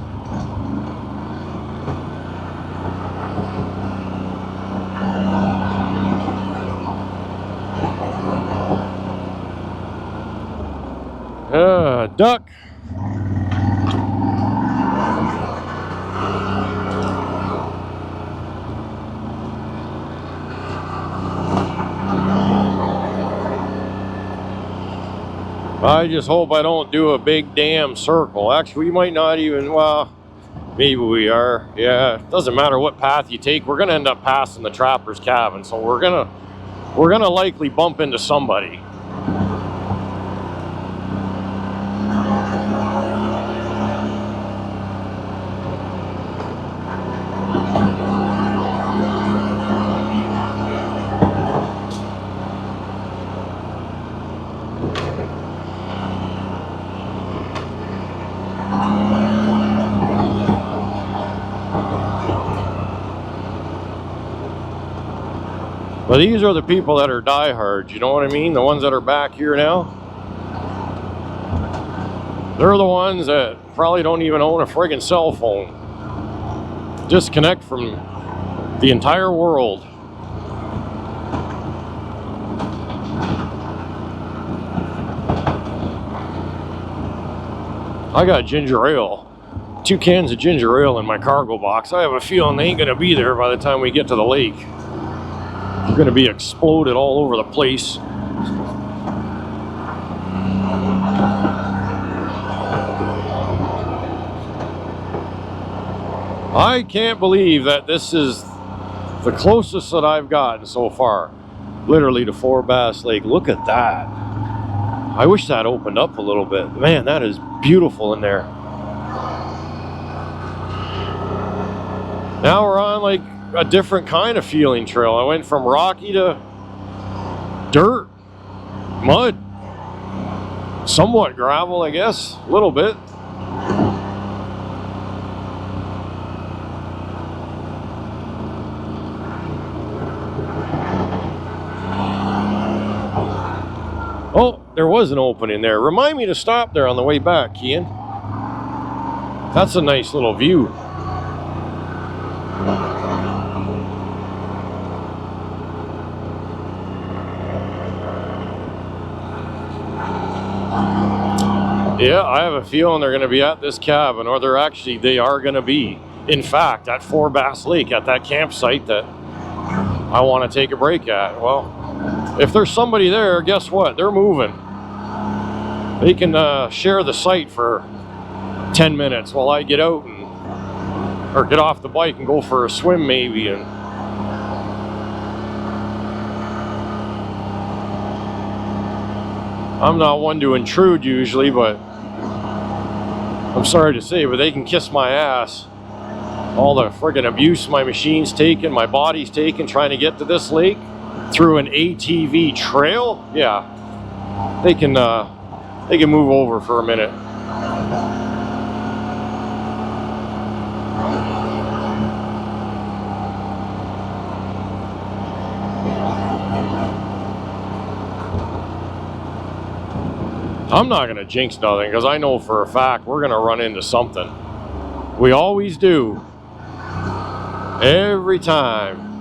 Duck. I just hope I don't do a big damn circle. Actually, we might not even, well, maybe we are. Yeah, it doesn't matter what path you take. We're gonna end up passing the trapper's cabin, so we're gonna likely bump into somebody. But these are the people that are diehards, you know what I mean? The ones that are back here now. They're the ones that probably don't even own a friggin' cell phone. Disconnect from the entire world. I got ginger ale. 2 cans of ginger ale in my cargo box. I have a feeling they ain't gonna be there by the time we get to the lake. They're gonna be exploded all over the place. I can't believe that this is the closest that I've gotten so far, literally to Fourbass Lake. Look at that. I wish that opened up a little bit. Man, that is beautiful in there. Now we're on like a different kind of feeling trail. I went from rocky to dirt, mud, somewhat gravel, I guess, a little bit. Oh, there was an opening there. Remind me to stop there on the way back, Kian. That's a nice little view. Yeah, I have a feeling they're going to be at this cabin, or they are going to be, in fact, at Fourbass Lake, at that campsite that I want to take a break at. Well, if there's somebody there, guess what? They're moving. They can share the site for 10 minutes while I get out or get off the bike and go for a swim maybe. And I'm not one to intrude usually, but I'm sorry to say, but they can kiss my ass. All the friggin' abuse my machine's taken, my body's taken trying to get to this lake through an ATV trail. Yeah, they can move over for a minute. I'm not going to jinx nothing because I know for a fact we're going to run into something. We always do. Every time.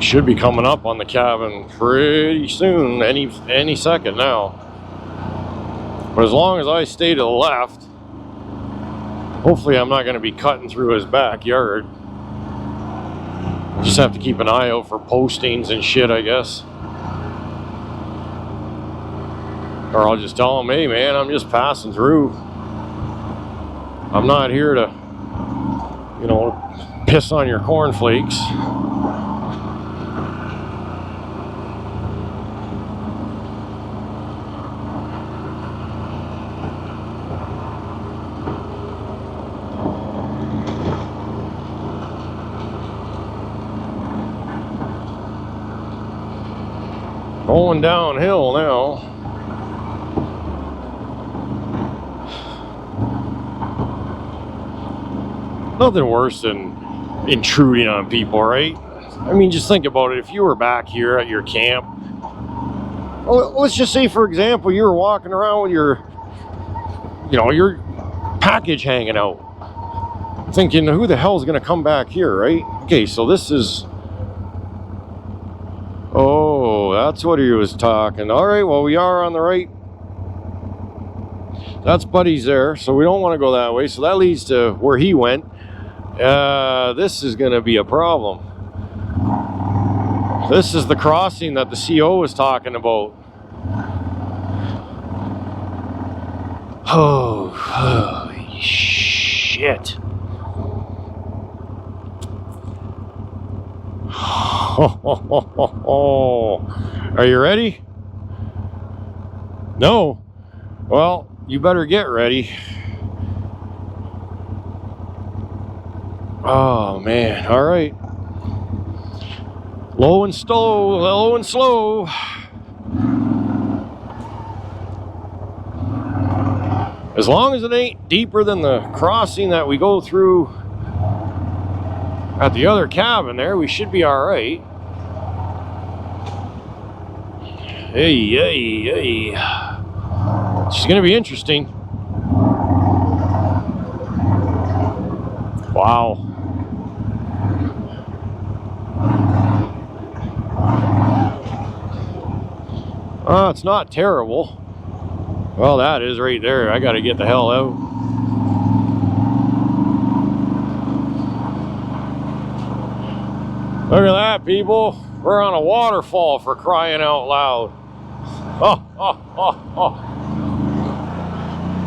Should be coming up on the cabin pretty soon, any second now. But as long as I stay to the left, hopefully I'm not going to be cutting through his backyard. Just have to keep an eye out for postings and shit, I guess. Or I'll just tell him, hey man, I'm just passing through. I'm not here to, you know, piss on your cornflakes. Going downhill now. Nothing worse than intruding on people, right? I mean, just think about it. If you were back here at your camp, well, let's just say, for example, you were walking around with your package hanging out, thinking, who the hell is going to come back here, right? Okay, so this is... Oh, that's what he was talking. All right, well, we are on the right. That's Buddy's there, so we don't want to go that way. So that leads to where he went. This is going to be a problem. This is the crossing that the CO was talking about. Oh, holy shit. Are you ready? No? Well, you better get ready. Oh man, all right. Low and slow, low and slow. As long as it ain't deeper than the crossing that we go through at the other cabin there, we should be all right. Hey, hey, hey. It's gonna be interesting. Wow. It's not terrible. Well, that is right there. I gotta get the hell out. Look at that, people. We're on a waterfall, for crying out loud.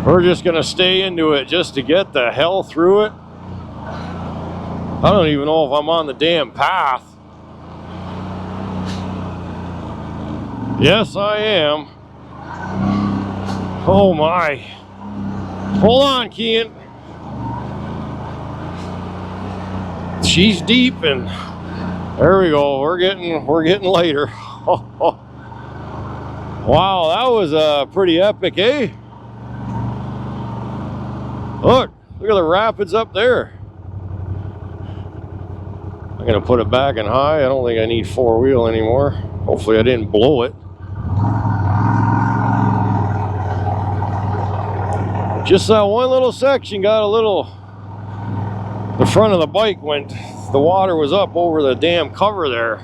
We're just gonna stay into it just to get the hell through it. I don't even know if I'm on the damn path. Yes, I am. Oh my. Hold on, Kian. She's deep, and there we go. We're getting later. Wow, that was pretty epic, eh? Look at the rapids up there. I'm gonna put it back in high. I don't think I need four-wheel anymore. Hopefully I didn't blow it. Just that one little section got a little, the front of the bike went, the water was up over the damn cover there.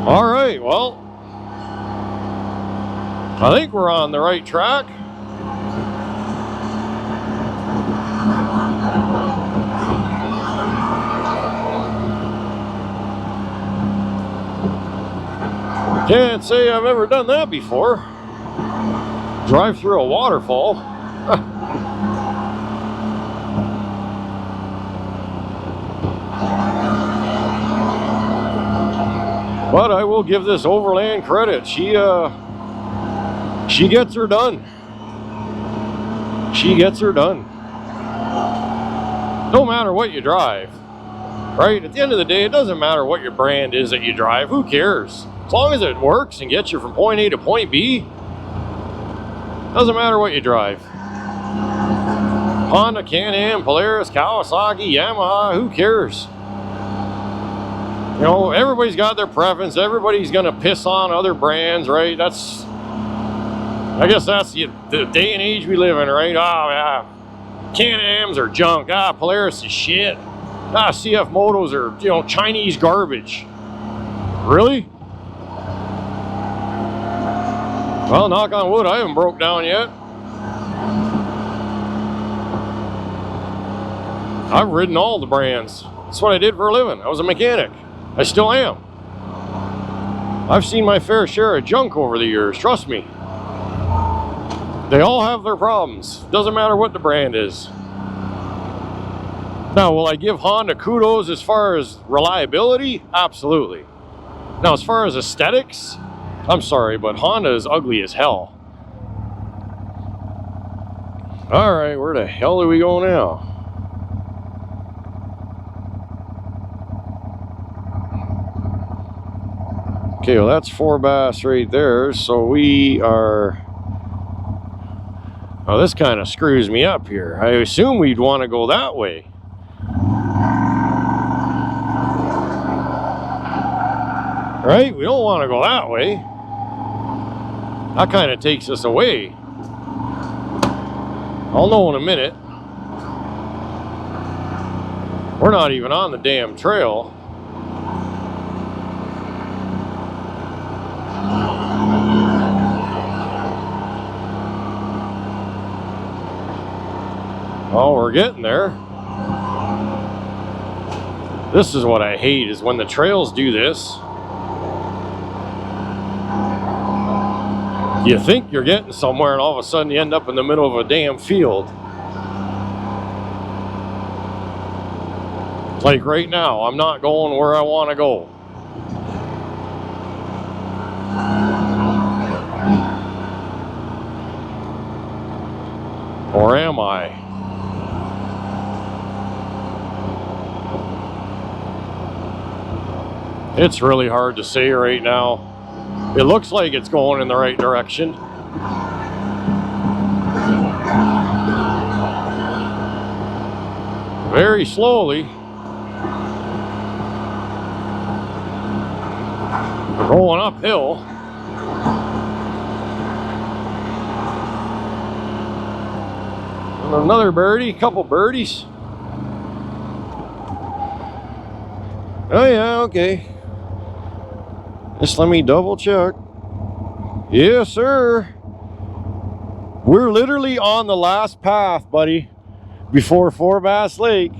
All right, well, I think we're on the right track. Can't say I've ever done that before. Drive through a waterfall. But I will give this Overland credit. She gets her done. She gets her done. No matter what you drive, right? At the end of the day, it doesn't matter what your brand is that you drive. Who cares? As long as it works and gets you from point A to point B, doesn't matter what you drive. Honda, Can-Am, Polaris, Kawasaki, Yamaha, who cares? You know, everybody's got their preference. Everybody's gonna piss on other brands, right? I guess that's the day and age we live in, right? Oh yeah, Can-Ams are junk. Ah, Polaris is shit. Ah, CFMotos are, you know, Chinese garbage. Really? Well, knock on wood, I haven't broke down yet. I've ridden all the brands. That's what I did for a living. I was a mechanic. I still am. I've seen my fair share of junk over the years, trust me. They all have their problems. Doesn't matter what the brand is. Now, will I give Honda kudos as far as reliability? Absolutely. Now, as far as aesthetics, I'm sorry, but Honda is ugly as hell. All right, where the hell do we go now? Okay, well, that's Fourbass right there. So we are... Oh, this kind of screws me up here. I assume we'd want to go that way. Right? We don't want to go that way. That kind of takes us away. I'll know in a minute. We're not even on the damn trail. Oh, we're getting there. This is what I hate, is when the trails do this. You think you're getting somewhere and all of a sudden you end up in the middle of a damn field. Like right now, I'm not going where I want to go. Or am I? It's really hard to say right now. It looks like it's going in the right direction. Very slowly. We're going uphill. And another birdie, couple birdies. Oh yeah, okay. Just let me double check. Yes, sir. We're literally on the last path, buddy, before Fourbass Lake.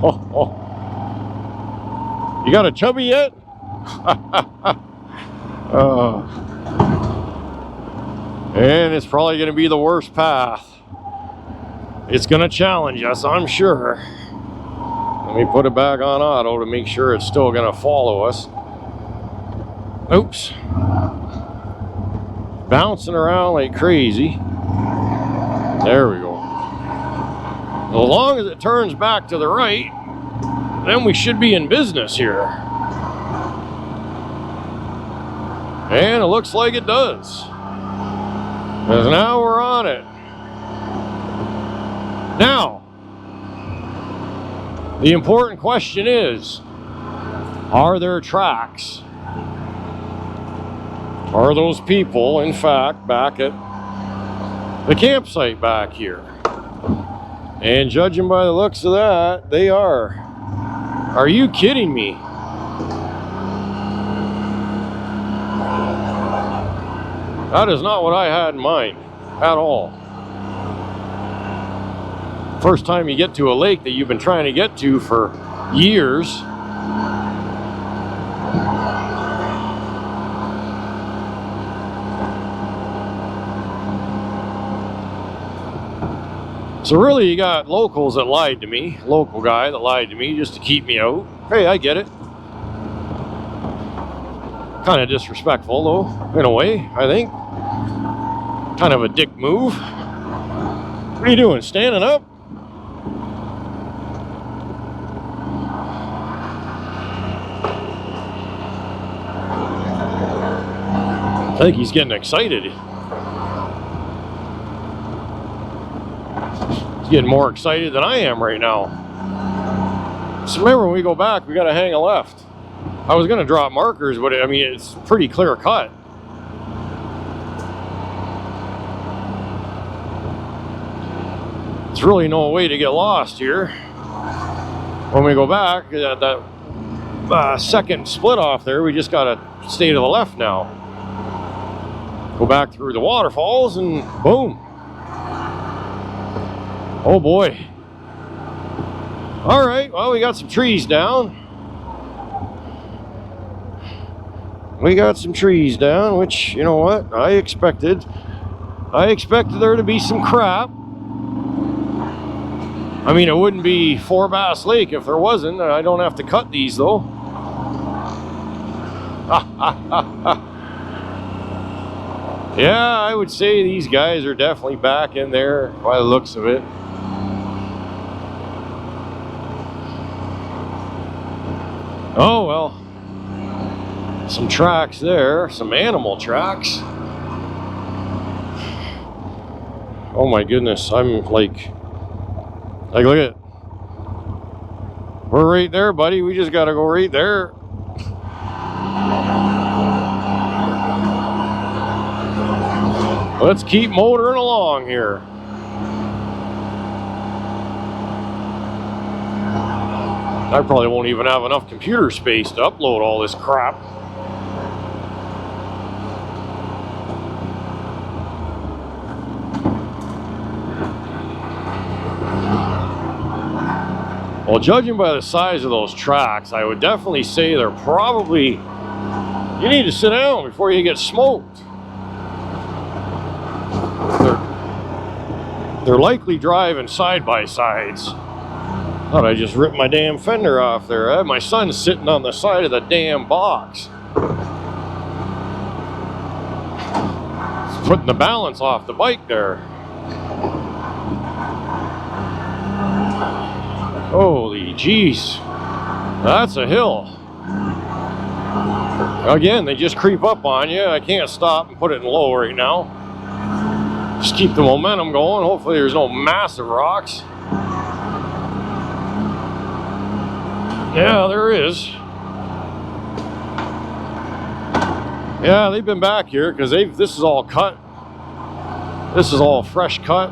Oh, oh. You got a chubby yet? And it's probably going to be the worst path. It's going to challenge us, I'm sure. Let me put it back on auto to make sure it's still going to follow us. Oops. Bouncing around like crazy. There we go. As long as it turns back to the right, then we should be in business here. And it looks like it does. Because now we're on it. Now, the important question is, are there tracks? Are those people, in fact, back at the campsite back here? And judging by the looks of that, they are. Are you kidding me? That is not what I had in mind at all. First time you get to a lake that you've been trying to get to for years. So really you got locals that lied to me, local guy that lied to me just to keep me out. Hey, I get it. Kind of disrespectful though, in a way, I think. Kind of a dick move. What are you doing, standing up? I think he's getting excited. He's getting more excited than I am right now. So remember, when we go back, we got to hang a left. I was going to drop markers, but I mean, it's pretty clear cut. There's really no way to get lost here. When we go back, that second split off there, we just got to stay to the left now. Go back through the waterfalls and boom. Oh boy. All right, well, we got some trees down. We got some trees down, which, you know what, I expected there to be some crap. I mean, it wouldn't be Fourbass Lake if there wasn't. I don't have to cut these though. Yeah, I would say these guys are definitely back in there by the looks of it. Oh well, some tracks there, some animal tracks. Oh my goodness, I'm like look at it. We're right there, buddy. We just gotta go right there. Let's keep motoring along here. I probably won't even have enough computer space to upload all this crap. Well, judging by the size of those tracks, I would definitely say they're probably, you need to sit down before you get smoked. They're likely driving side by sides. Thought I just ripped my damn fender off there. I had my son sitting on the side of the damn box. It's putting the balance off the bike there. Holy jeez. That's a hill. Again, they just creep up on you. I can't stop and put it in low right now. Just keep the momentum going. Hopefully there's no massive rocks. Yeah, there is. Yeah, they've been back here because this is all cut. This is all fresh cut.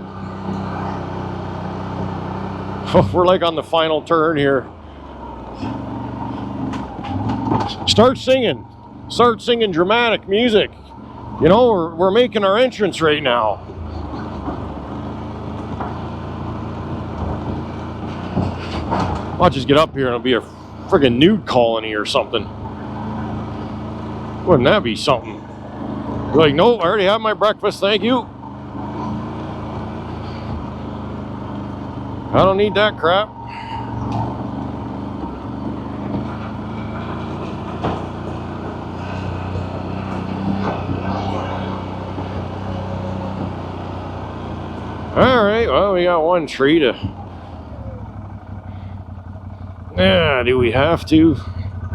We're like on the final turn here. Start singing. Start singing dramatic music. You know, we're making our entrance right now. I'll just get up here and it'll be a friggin' nude colony or something. Wouldn't that be something? You're like, no, I already have my breakfast, thank you. I don't need that crap. All right, well, we got one tree to... Yeah, do we have to?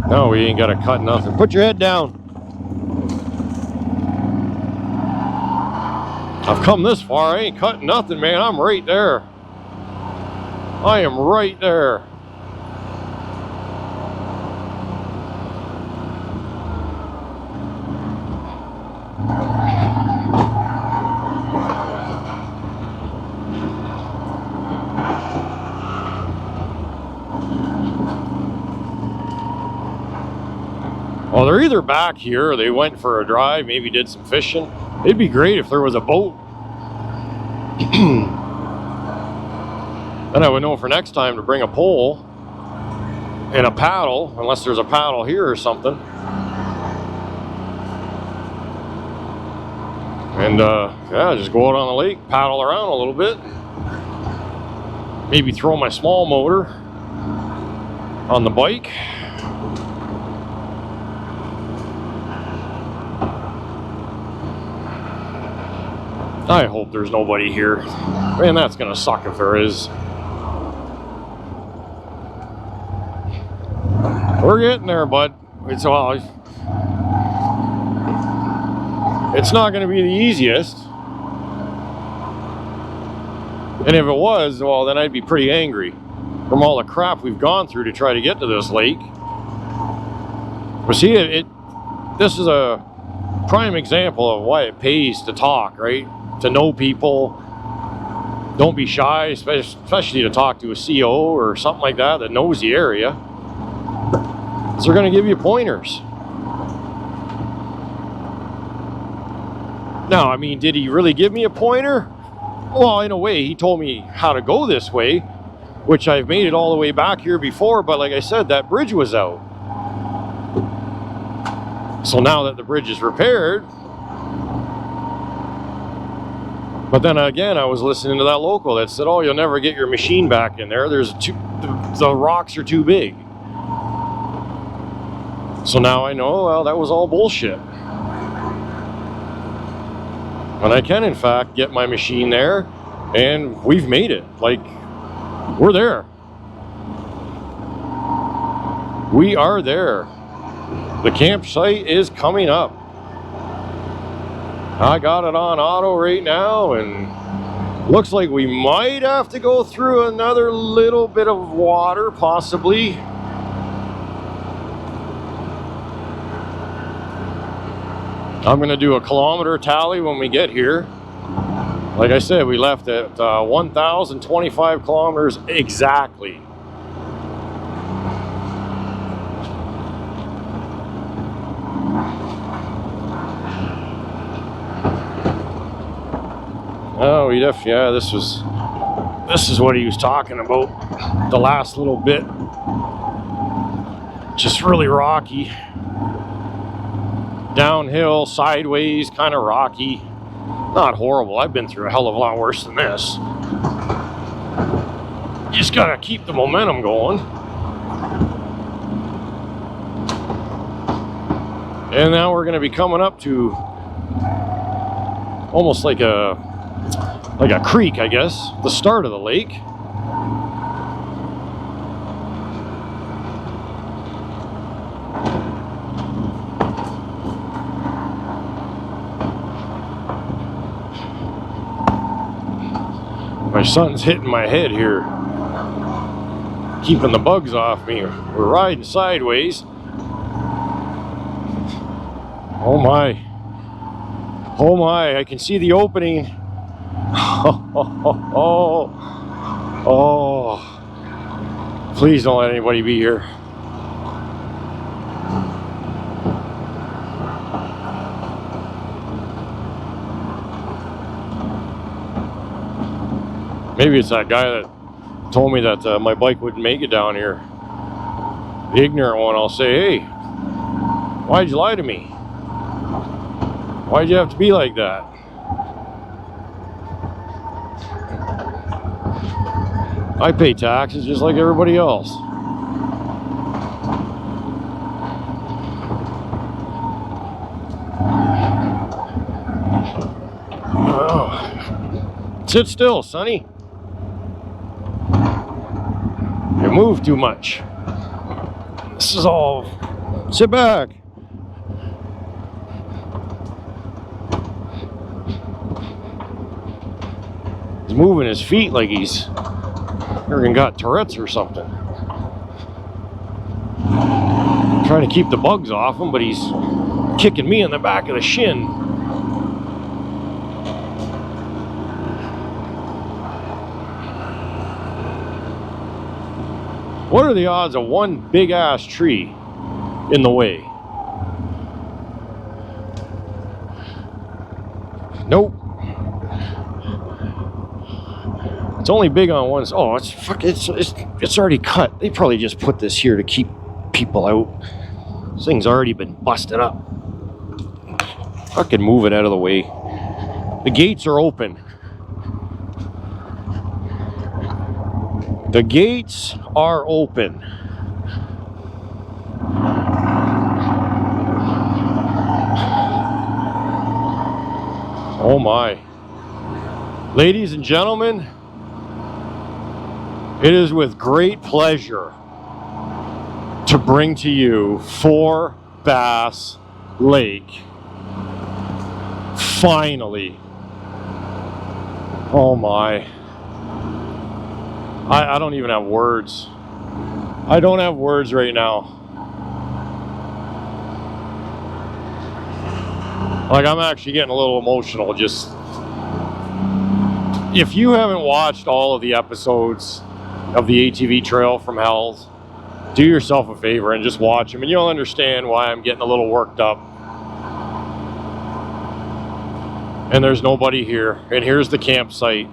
No, we ain't got to cut nothing. Put your head down. I've come this far, I ain't cutting nothing, man. I'm right there. I am right there. Well, they're either back here or they went for a drive, maybe did some fishing. It'd be great if there was a boat. Then I would know for next time to bring a pole and a paddle, unless there's a paddle here or something. And yeah, just go out on the lake, paddle around a little bit. Maybe throw my small motor on the bike. I hope there's nobody here. Man, that's gonna suck if there is. We're getting there, bud. It's not gonna be the easiest. And if it was, well, then I'd be pretty angry from all the crap we've gone through to try to get to this lake. But see, this is a prime example of why it pays to talk, right? To know people. Don't be shy, especially to talk to a CO or something like that that knows the area. Because they're going to give you pointers. Now, I mean, did he really give me a pointer? Well, in a way, he told me how to go this way, which I've made it all the way back here before, but like I said, that bridge was out. So now that the bridge is repaired, but then again, I was listening to that local that said, oh, you'll never get your machine back in there. The rocks are too big. So now I know, well, that was all bullshit. And I can, in fact, get my machine there, and we've made it. Like, we're there. We are there. The campsite is coming up. I got it on auto right now, and looks like we might have to go through another little bit of water, possibly. I'm going to do a kilometer tally when we get here. Like I said, we left at 1,025 kilometers exactly. Oh, yeah, this is what he was talking about. The last little bit. Just really rocky. Downhill, sideways, kind of rocky. Not horrible. I've been through a hell of a lot worse than this. You just gotta keep the momentum going. And now we're gonna be coming up to almost like a creek, I guess, the start of the lake. My son's hitting my head here, keeping the bugs off me. We're riding sideways. Oh my. Oh my, I can see the opening. Oh. Please don't let anybody be here. Maybe it's that guy that told me that my bike wouldn't make it down here. The ignorant one. I'll say, hey, why'd you lie to me? Why'd you have to be like that? I pay taxes just like everybody else. Oh. Sit still, Sonny. You move too much. This is all... Sit back. moving his feet like he's freaking got Tourette's or something. I'm trying to keep the bugs off him, but he's kicking me in the back of the shin. What are the odds of one big ass tree in the way? Nope. It's only big on one. Oh, it's already cut. They probably just put this here to keep people out. This thing's already been busted up. Fucking move it out of the way. The gates are open. The gates are open. Oh my. Ladies and gentlemen, it is with great pleasure to bring to you Fourbass Lake. Finally. Oh my. I don't even have words. I don't have words right now. Like, I'm actually getting a little emotional. Just, if you haven't watched all of the episodes of the ATV Trail from Hell, do yourself a favor and just watch them, and you'll understand why I'm getting a little worked up. And there's nobody here, and here's the campsite.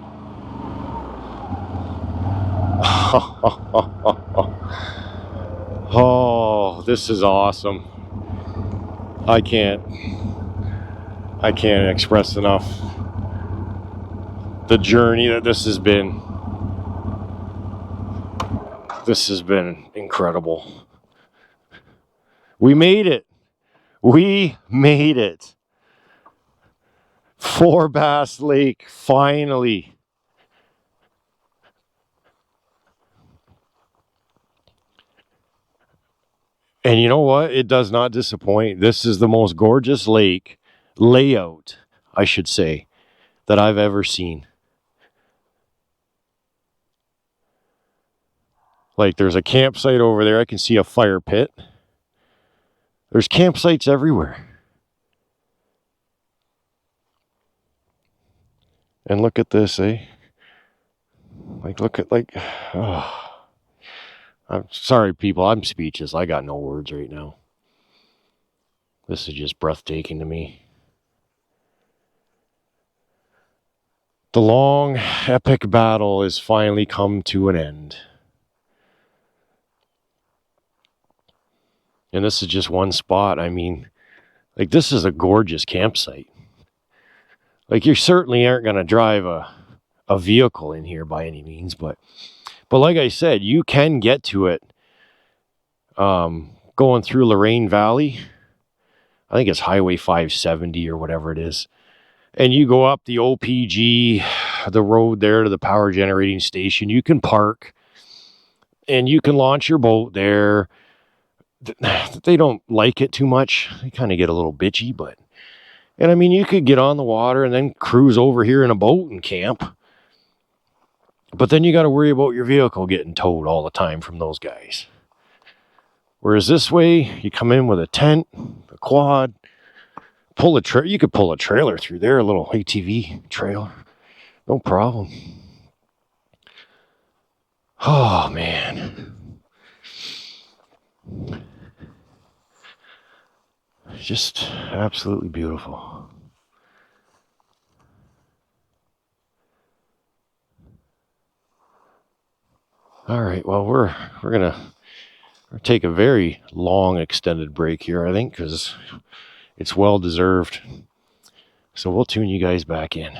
Oh, this is awesome. I can't express enough the journey that this has been. This has been incredible. We made it. We made it. Fourbass Lake, finally. And you know what? It does not disappoint. This is the most gorgeous lake layout, I should say, that I've ever seen. Like, there's a campsite over there. I can see a fire pit. There's campsites everywhere. And look at this, eh? Like, look at, like, oh. I'm sorry, people. I'm speechless. I got no words right now. This is just breathtaking to me. The long, epic battle has finally come to an end. And this is just one spot. I mean, like, this is a gorgeous campsite. Like, you certainly aren't going to drive a vehicle in here by any means, but like I said, you can get to it going through Lorraine Valley. I think it's Highway 570 or whatever it is. And you go up the OPG, the road there to the power generating station. You can park and you can launch your boat there. They don't like it too much. They kind of get a little bitchy, but, and I mean, you could get on the water and then cruise over here in a boat and camp. But then you got to worry about your vehicle getting towed all the time from those guys. Whereas this way, you come in with a tent, a quad, you could pull a trailer through there, a little ATV trailer. No problem. Oh, man. Just absolutely beautiful. All right, well, we're gonna take a very long extended break here, I think, because it's well deserved. So we'll tune you guys back in.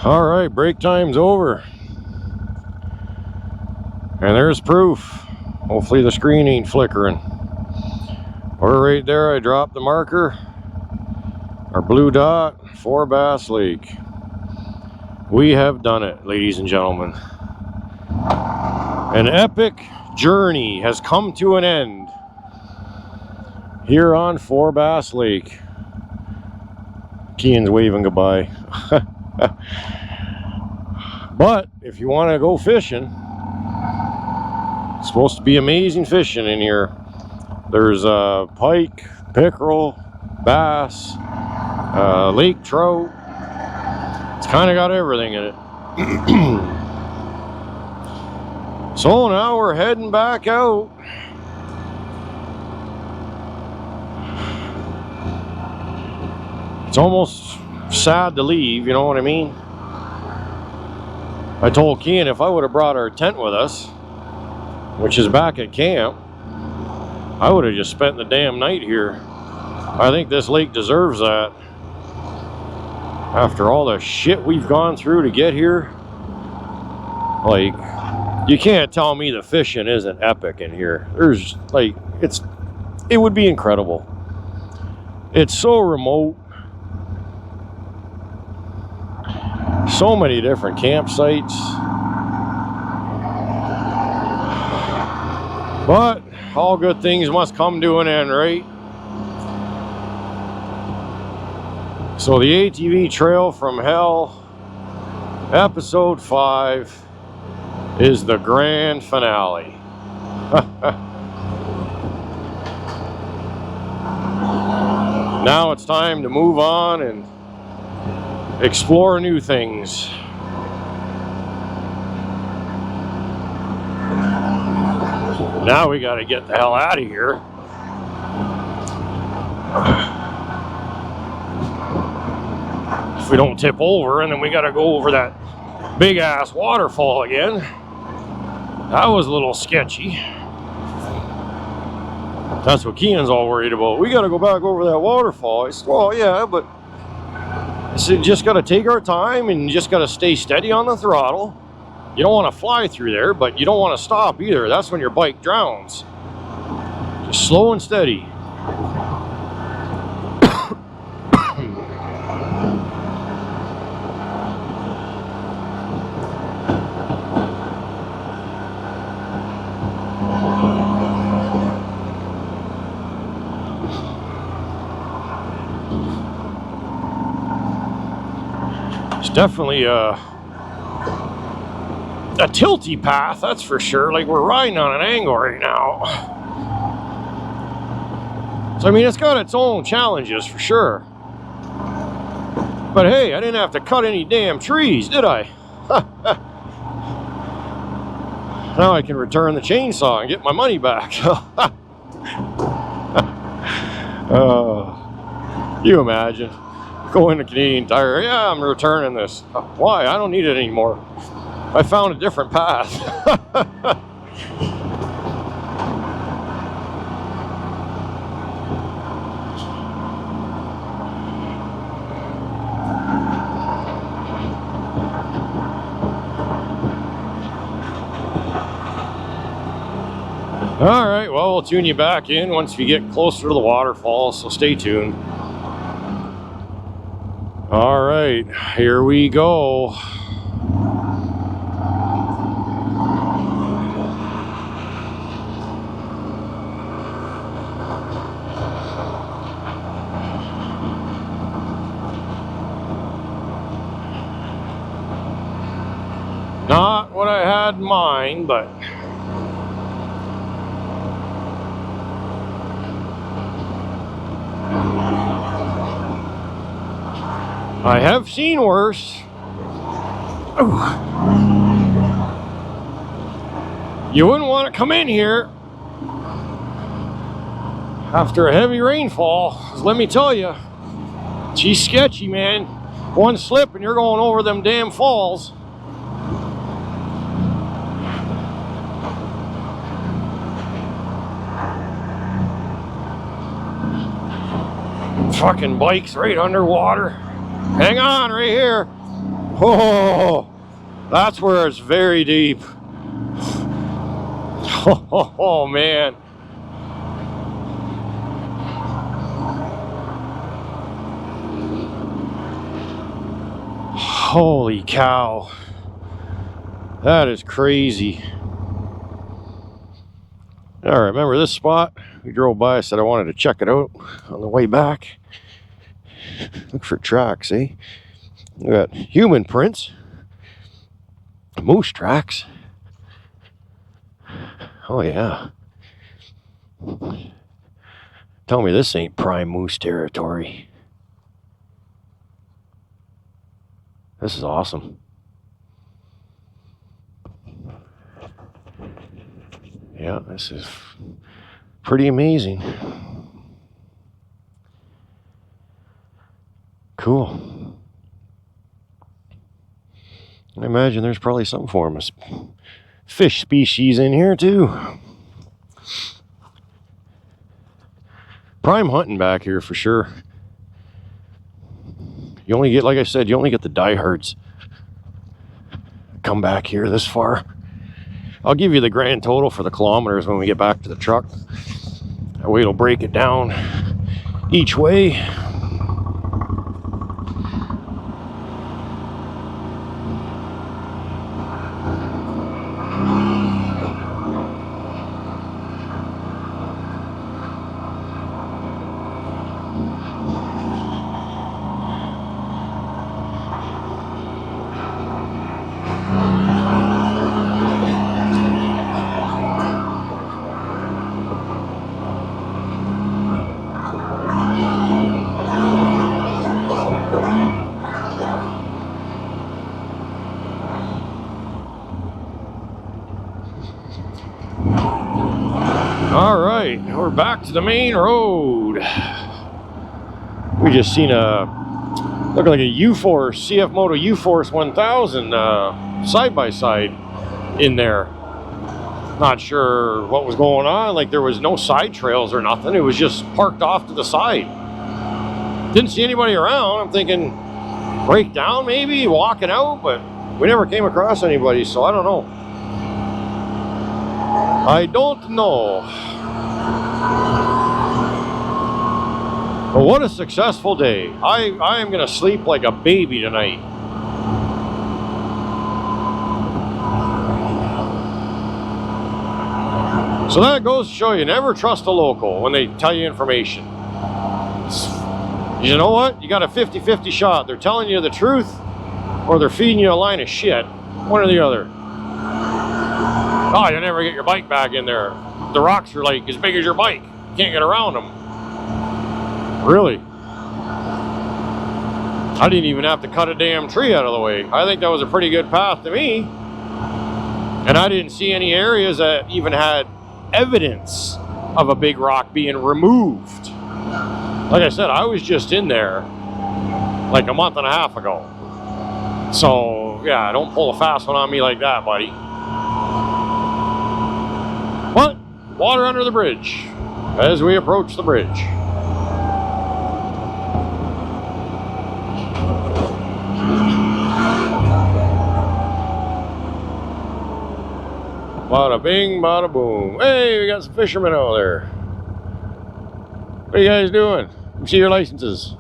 All right, break time's over. And there's proof. Hopefully the screen ain't flickering. We're right there. I dropped the marker. Our blue dot, Fourbass Lake. We have done it, ladies and gentlemen. An epic journey has come to an end here on Fourbass Lake. Kian's waving goodbye. But if you want to go fishing, it's supposed to be amazing fishing in here. There's pike, pickerel, bass, lake trout. It's kind of got everything in it. So now we're heading back out. It's almost sad to leave, you know what I mean? I told Kian if I would have brought our tent with us, which is back at camp, I would have just spent the damn night here. I think this lake deserves that. After all the shit we've gone through to get here, like, you can't tell me the fishing isn't epic in here. There's, like, it would be incredible. It's so remote. So many different campsites. But all good things must come to an end, right? So the ATV Trail from Hell, episode 5, is the grand finale. Now it's time to move on and explore new things. Now we got to get the hell out of here. If we don't tip over, and then we got to go over that big ass waterfall again. That was a little sketchy. That's what Kian's all worried about. We got to go back over that waterfall. I said, well, yeah, but so just got to take our time and just got to stay steady on the throttle. You don't want to fly through there, but you don't want to stop either. That's when your bike drowns. Just slow and steady. It's definitely a tilty path, that's for sure. Like, we're riding on an angle right now. So I mean, it's got its own challenges for sure. But hey, I didn't have to cut any damn trees, did I? Now I can return the chainsaw and get my money back. You imagine going to Canadian Tire, yeah, I'm returning this. Why? I don't need it anymore. I found a different path. All right, well, we'll tune you back in once we get closer to the waterfall, so stay tuned. All right, here we go. Not what I had in mind, but I have seen worse. Ooh. You wouldn't want to come in here after a heavy rainfall, 'cause let me tell you, she's sketchy, man. One slip and you're going over them damn falls. Fucking bike's right underwater. Hang on right here. Oh, that's where it's very deep. Oh, man. Holy cow. That is crazy. All right, remember this spot? We drove by, I said I wanted to check it out on the way back. Look for tracks, eh? We got human prints, moose tracks. Oh yeah. Tell me this ain't prime moose territory. This is awesome. Yeah, this is pretty amazing. Cool. I imagine there's probably some form of fish species in here too. Prime hunting back here for sure. You only get, like I said, you only get the diehards come back here this far. I'll give you the grand total for the kilometers when we get back to the truck. That way it'll break it down each way. Alright, we're back to the main road. We just seen a, looking like a CFMoto CForce 1000 side-by-side in there. Not sure what was going on, like there was no side trails or nothing. It was just parked off to the side. Didn't see anybody around. I'm thinking breakdown maybe, walking out, but we never came across anybody, so I don't know. I don't know. But what a successful day. I am going to sleep like a baby tonight. So that goes to show you, never trust a local when they tell you information. You know what? You got a 50-50 shot. They're telling you the truth or they're feeding you a line of shit. One or the other. Oh, you'll never get your bike back in there. The rocks are like as big as your bike. You can't get around them. Really? I didn't even have to cut a damn tree out of the way. I think that was a pretty good path to me. And I didn't see any areas that even had evidence of a big rock being removed. Like I said, I was just in there like a month and a half ago. So, yeah, don't pull a fast one on me like that, buddy. But water under the bridge as we approach the bridge. Bada bing, bada boom. Hey, we got some fishermen over there. What are you guys doing? Let me see your licenses.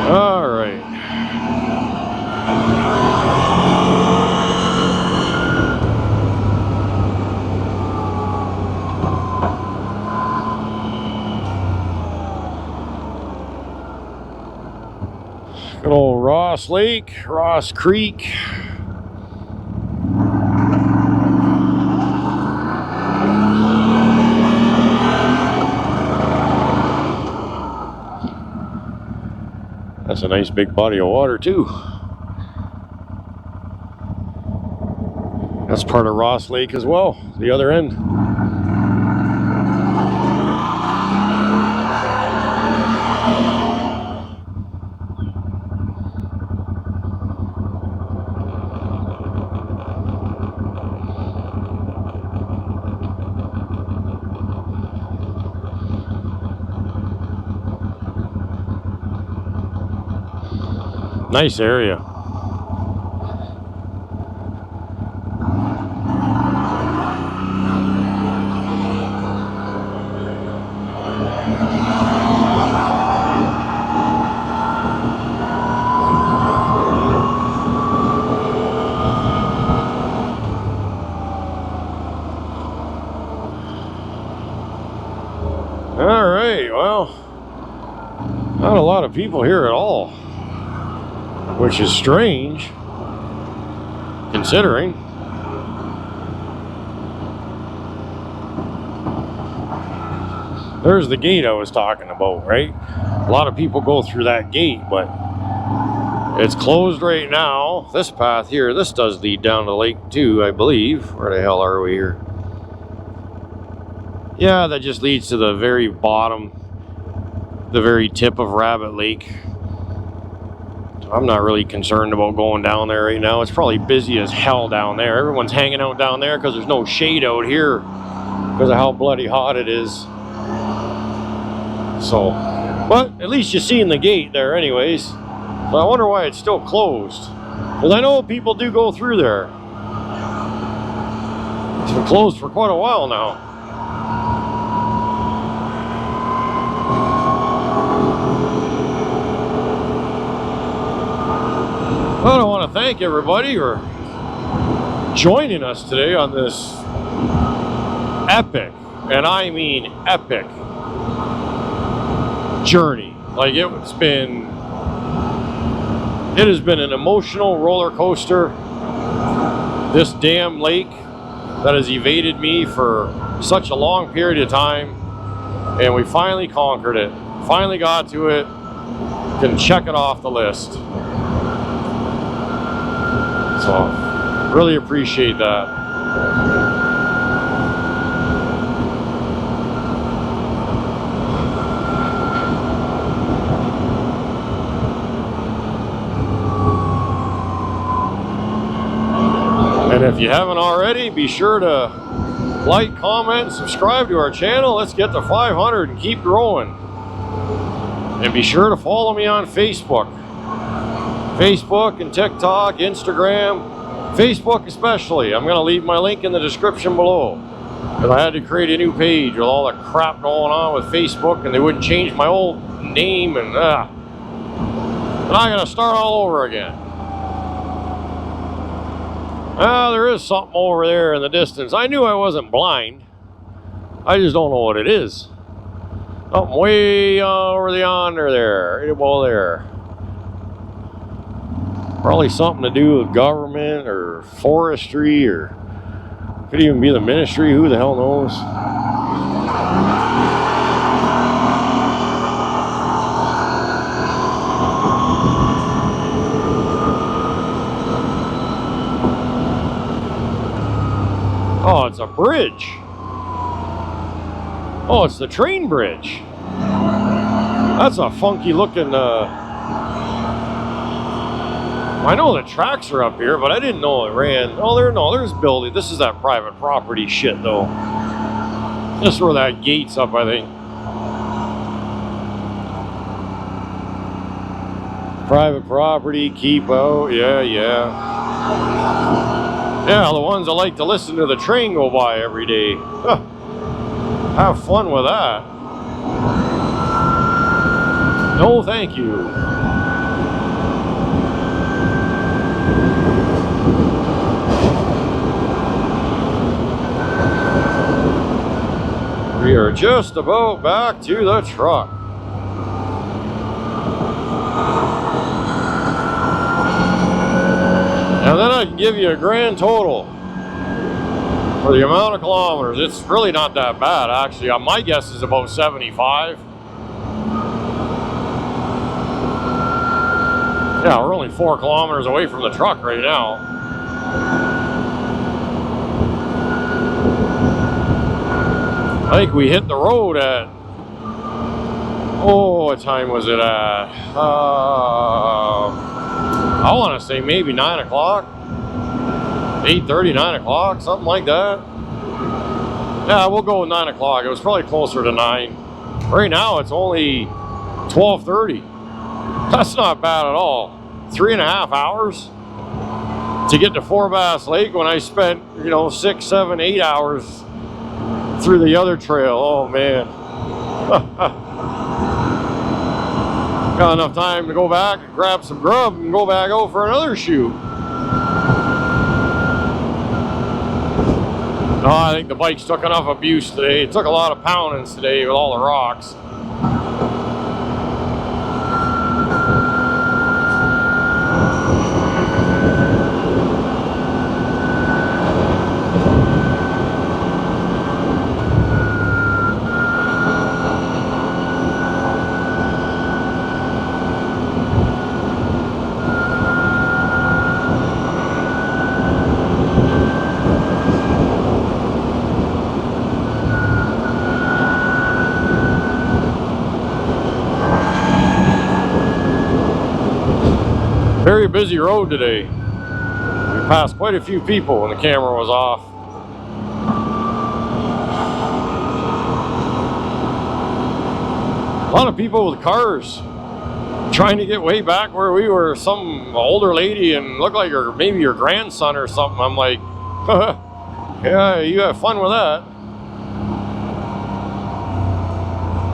All right. Good old Ross Lake, Ross Creek. That's a nice big body of water too. That's part of Ross Lake as well, the other end. Nice area. Not a lot of people here at all, which is strange considering. There's the gate I was talking about, right? A lot of people go through that gate, but it's closed right now. This path here, this does lead down to the lake too, I believe. Where the hell are we here? Yeah, that just leads to the very bottom, the very tip of Rabbit Lake. I'm not really concerned about going down there right now. It's probably busy as hell down there. Everyone's hanging out down there because there's no shade out here because of how bloody hot it is. So, but at least you're seeing the gate there anyways. So I wonder why it's still closed. Because I know people do go through there. It's been closed for quite a while now. Well, I want to thank everybody for joining us today on this epic, and I mean epic, journey. Like it has been an emotional roller coaster. This damn lake that has evaded me for such a long period of time, and we finally conquered it. Finally got to it. Can check it off the list. So, really appreciate that. And if you haven't already, be sure to like, comment, subscribe to our channel. Let's get to 500 and keep growing. And be sure to follow me on Facebook. Facebook and TikTok, Instagram, Facebook especially. I'm going to leave my link in the description below. Because I had to create a new page with all the crap going on with Facebook and they wouldn't change my old name and I'm going to start all over again. There is something over there in the distance. I knew I wasn't blind. I just don't know what it is. Something way over the yonder there. Right about there. Probably something to do with government or forestry, or could even be the ministry. Who the hell knows? Oh, it's a bridge. Oh, it's the train bridge. That's a funky looking I know the tracks are up here, but I didn't know it ran. Oh, there's building. This is that private property shit, though. This is where that gate's up, I think. Private property, keep out. Yeah. Yeah, the ones that like to listen to the train go by every day. Huh. Have fun with that. No, thank you. We are just about back to the truck. And then I can give you a grand total for the amount of kilometers. It's really not that bad, actually. My guess is about 75. Yeah, we're only 4 kilometers away from the truck right now. I think we hit the road at, oh, what time was it at? I want to say maybe 9 o'clock, 8:30, 9 o'clock, something like that. Yeah, we'll go with 9 o'clock. It was probably closer to 9. Right now, it's only 12:30. That's not bad at all. 3.5 hours to get to Fourbass Lake when I spent, 6, 7, 8 hours through the other trail. Oh man. Got enough time to go back and grab some grub and go back out for another shoot. No, I think the bike's took enough abuse today. It took a lot of poundings today with all the rocks. Very busy road today. We passed quite a few people when the camera was off. A lot of people with cars trying to get way back where we were. Some older lady and looked like her, maybe her grandson or something. I'm like, yeah, you have fun with that.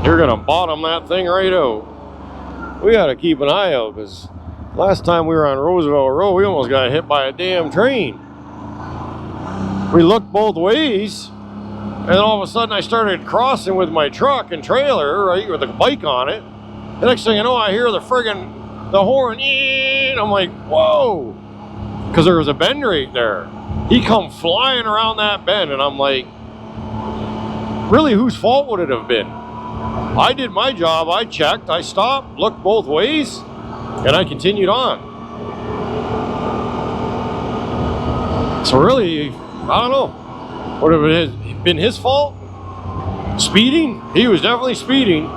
You're gonna bottom that thing right out. We gotta keep an eye out, because last time we were on Roosevelt Road, we almost got hit by a damn train. We looked both ways, and then all of a sudden I started crossing with my truck and trailer, right, with a bike on it. The next thing you know, I hear the horn, and I'm like, whoa, because there was a bend right there. He come flying around that bend, and I'm like, really, whose fault would it have been? I did my job, I checked, I stopped, looked both ways, and I continued on. So really, I don't know. Would it have been his fault? Speeding? He was definitely speeding.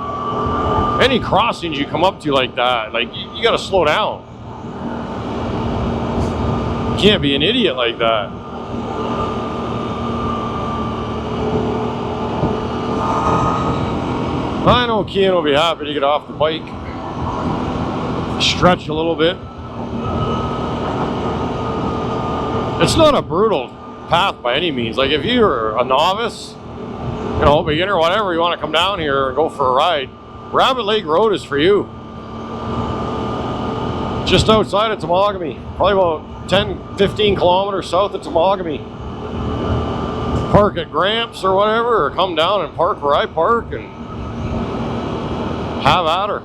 Any crossings you come up to like that, like you gotta slow down. You can't be an idiot like that. I know Kian will be happy to get off the bike, stretch a little bit. It's not a brutal path by any means. Like if you're a novice, you know, beginner, whatever, you want to come down here and go for a ride, Rabbit Lake Road is for you. Just outside of Temagami, probably about 10-15 kilometers south of Temagami. Park at Gramps or whatever, or come down and park where I park and have at her.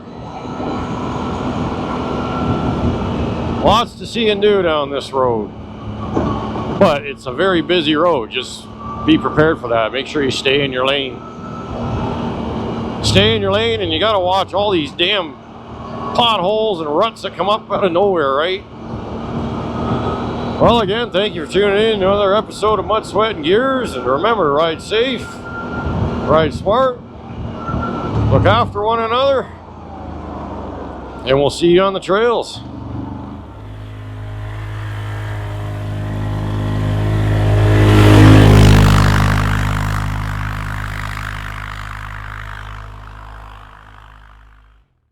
Lots to see and do down this road. But it's a very busy road. Just be prepared for that. Make sure you stay in your lane. Stay in your lane, and you got to watch all these damn potholes and ruts that come up out of nowhere, right? Well, again, thank you for tuning in to another episode of Mud, Sweat, and Gears. And remember to ride safe, ride smart, look after one another, and we'll see you on the trails.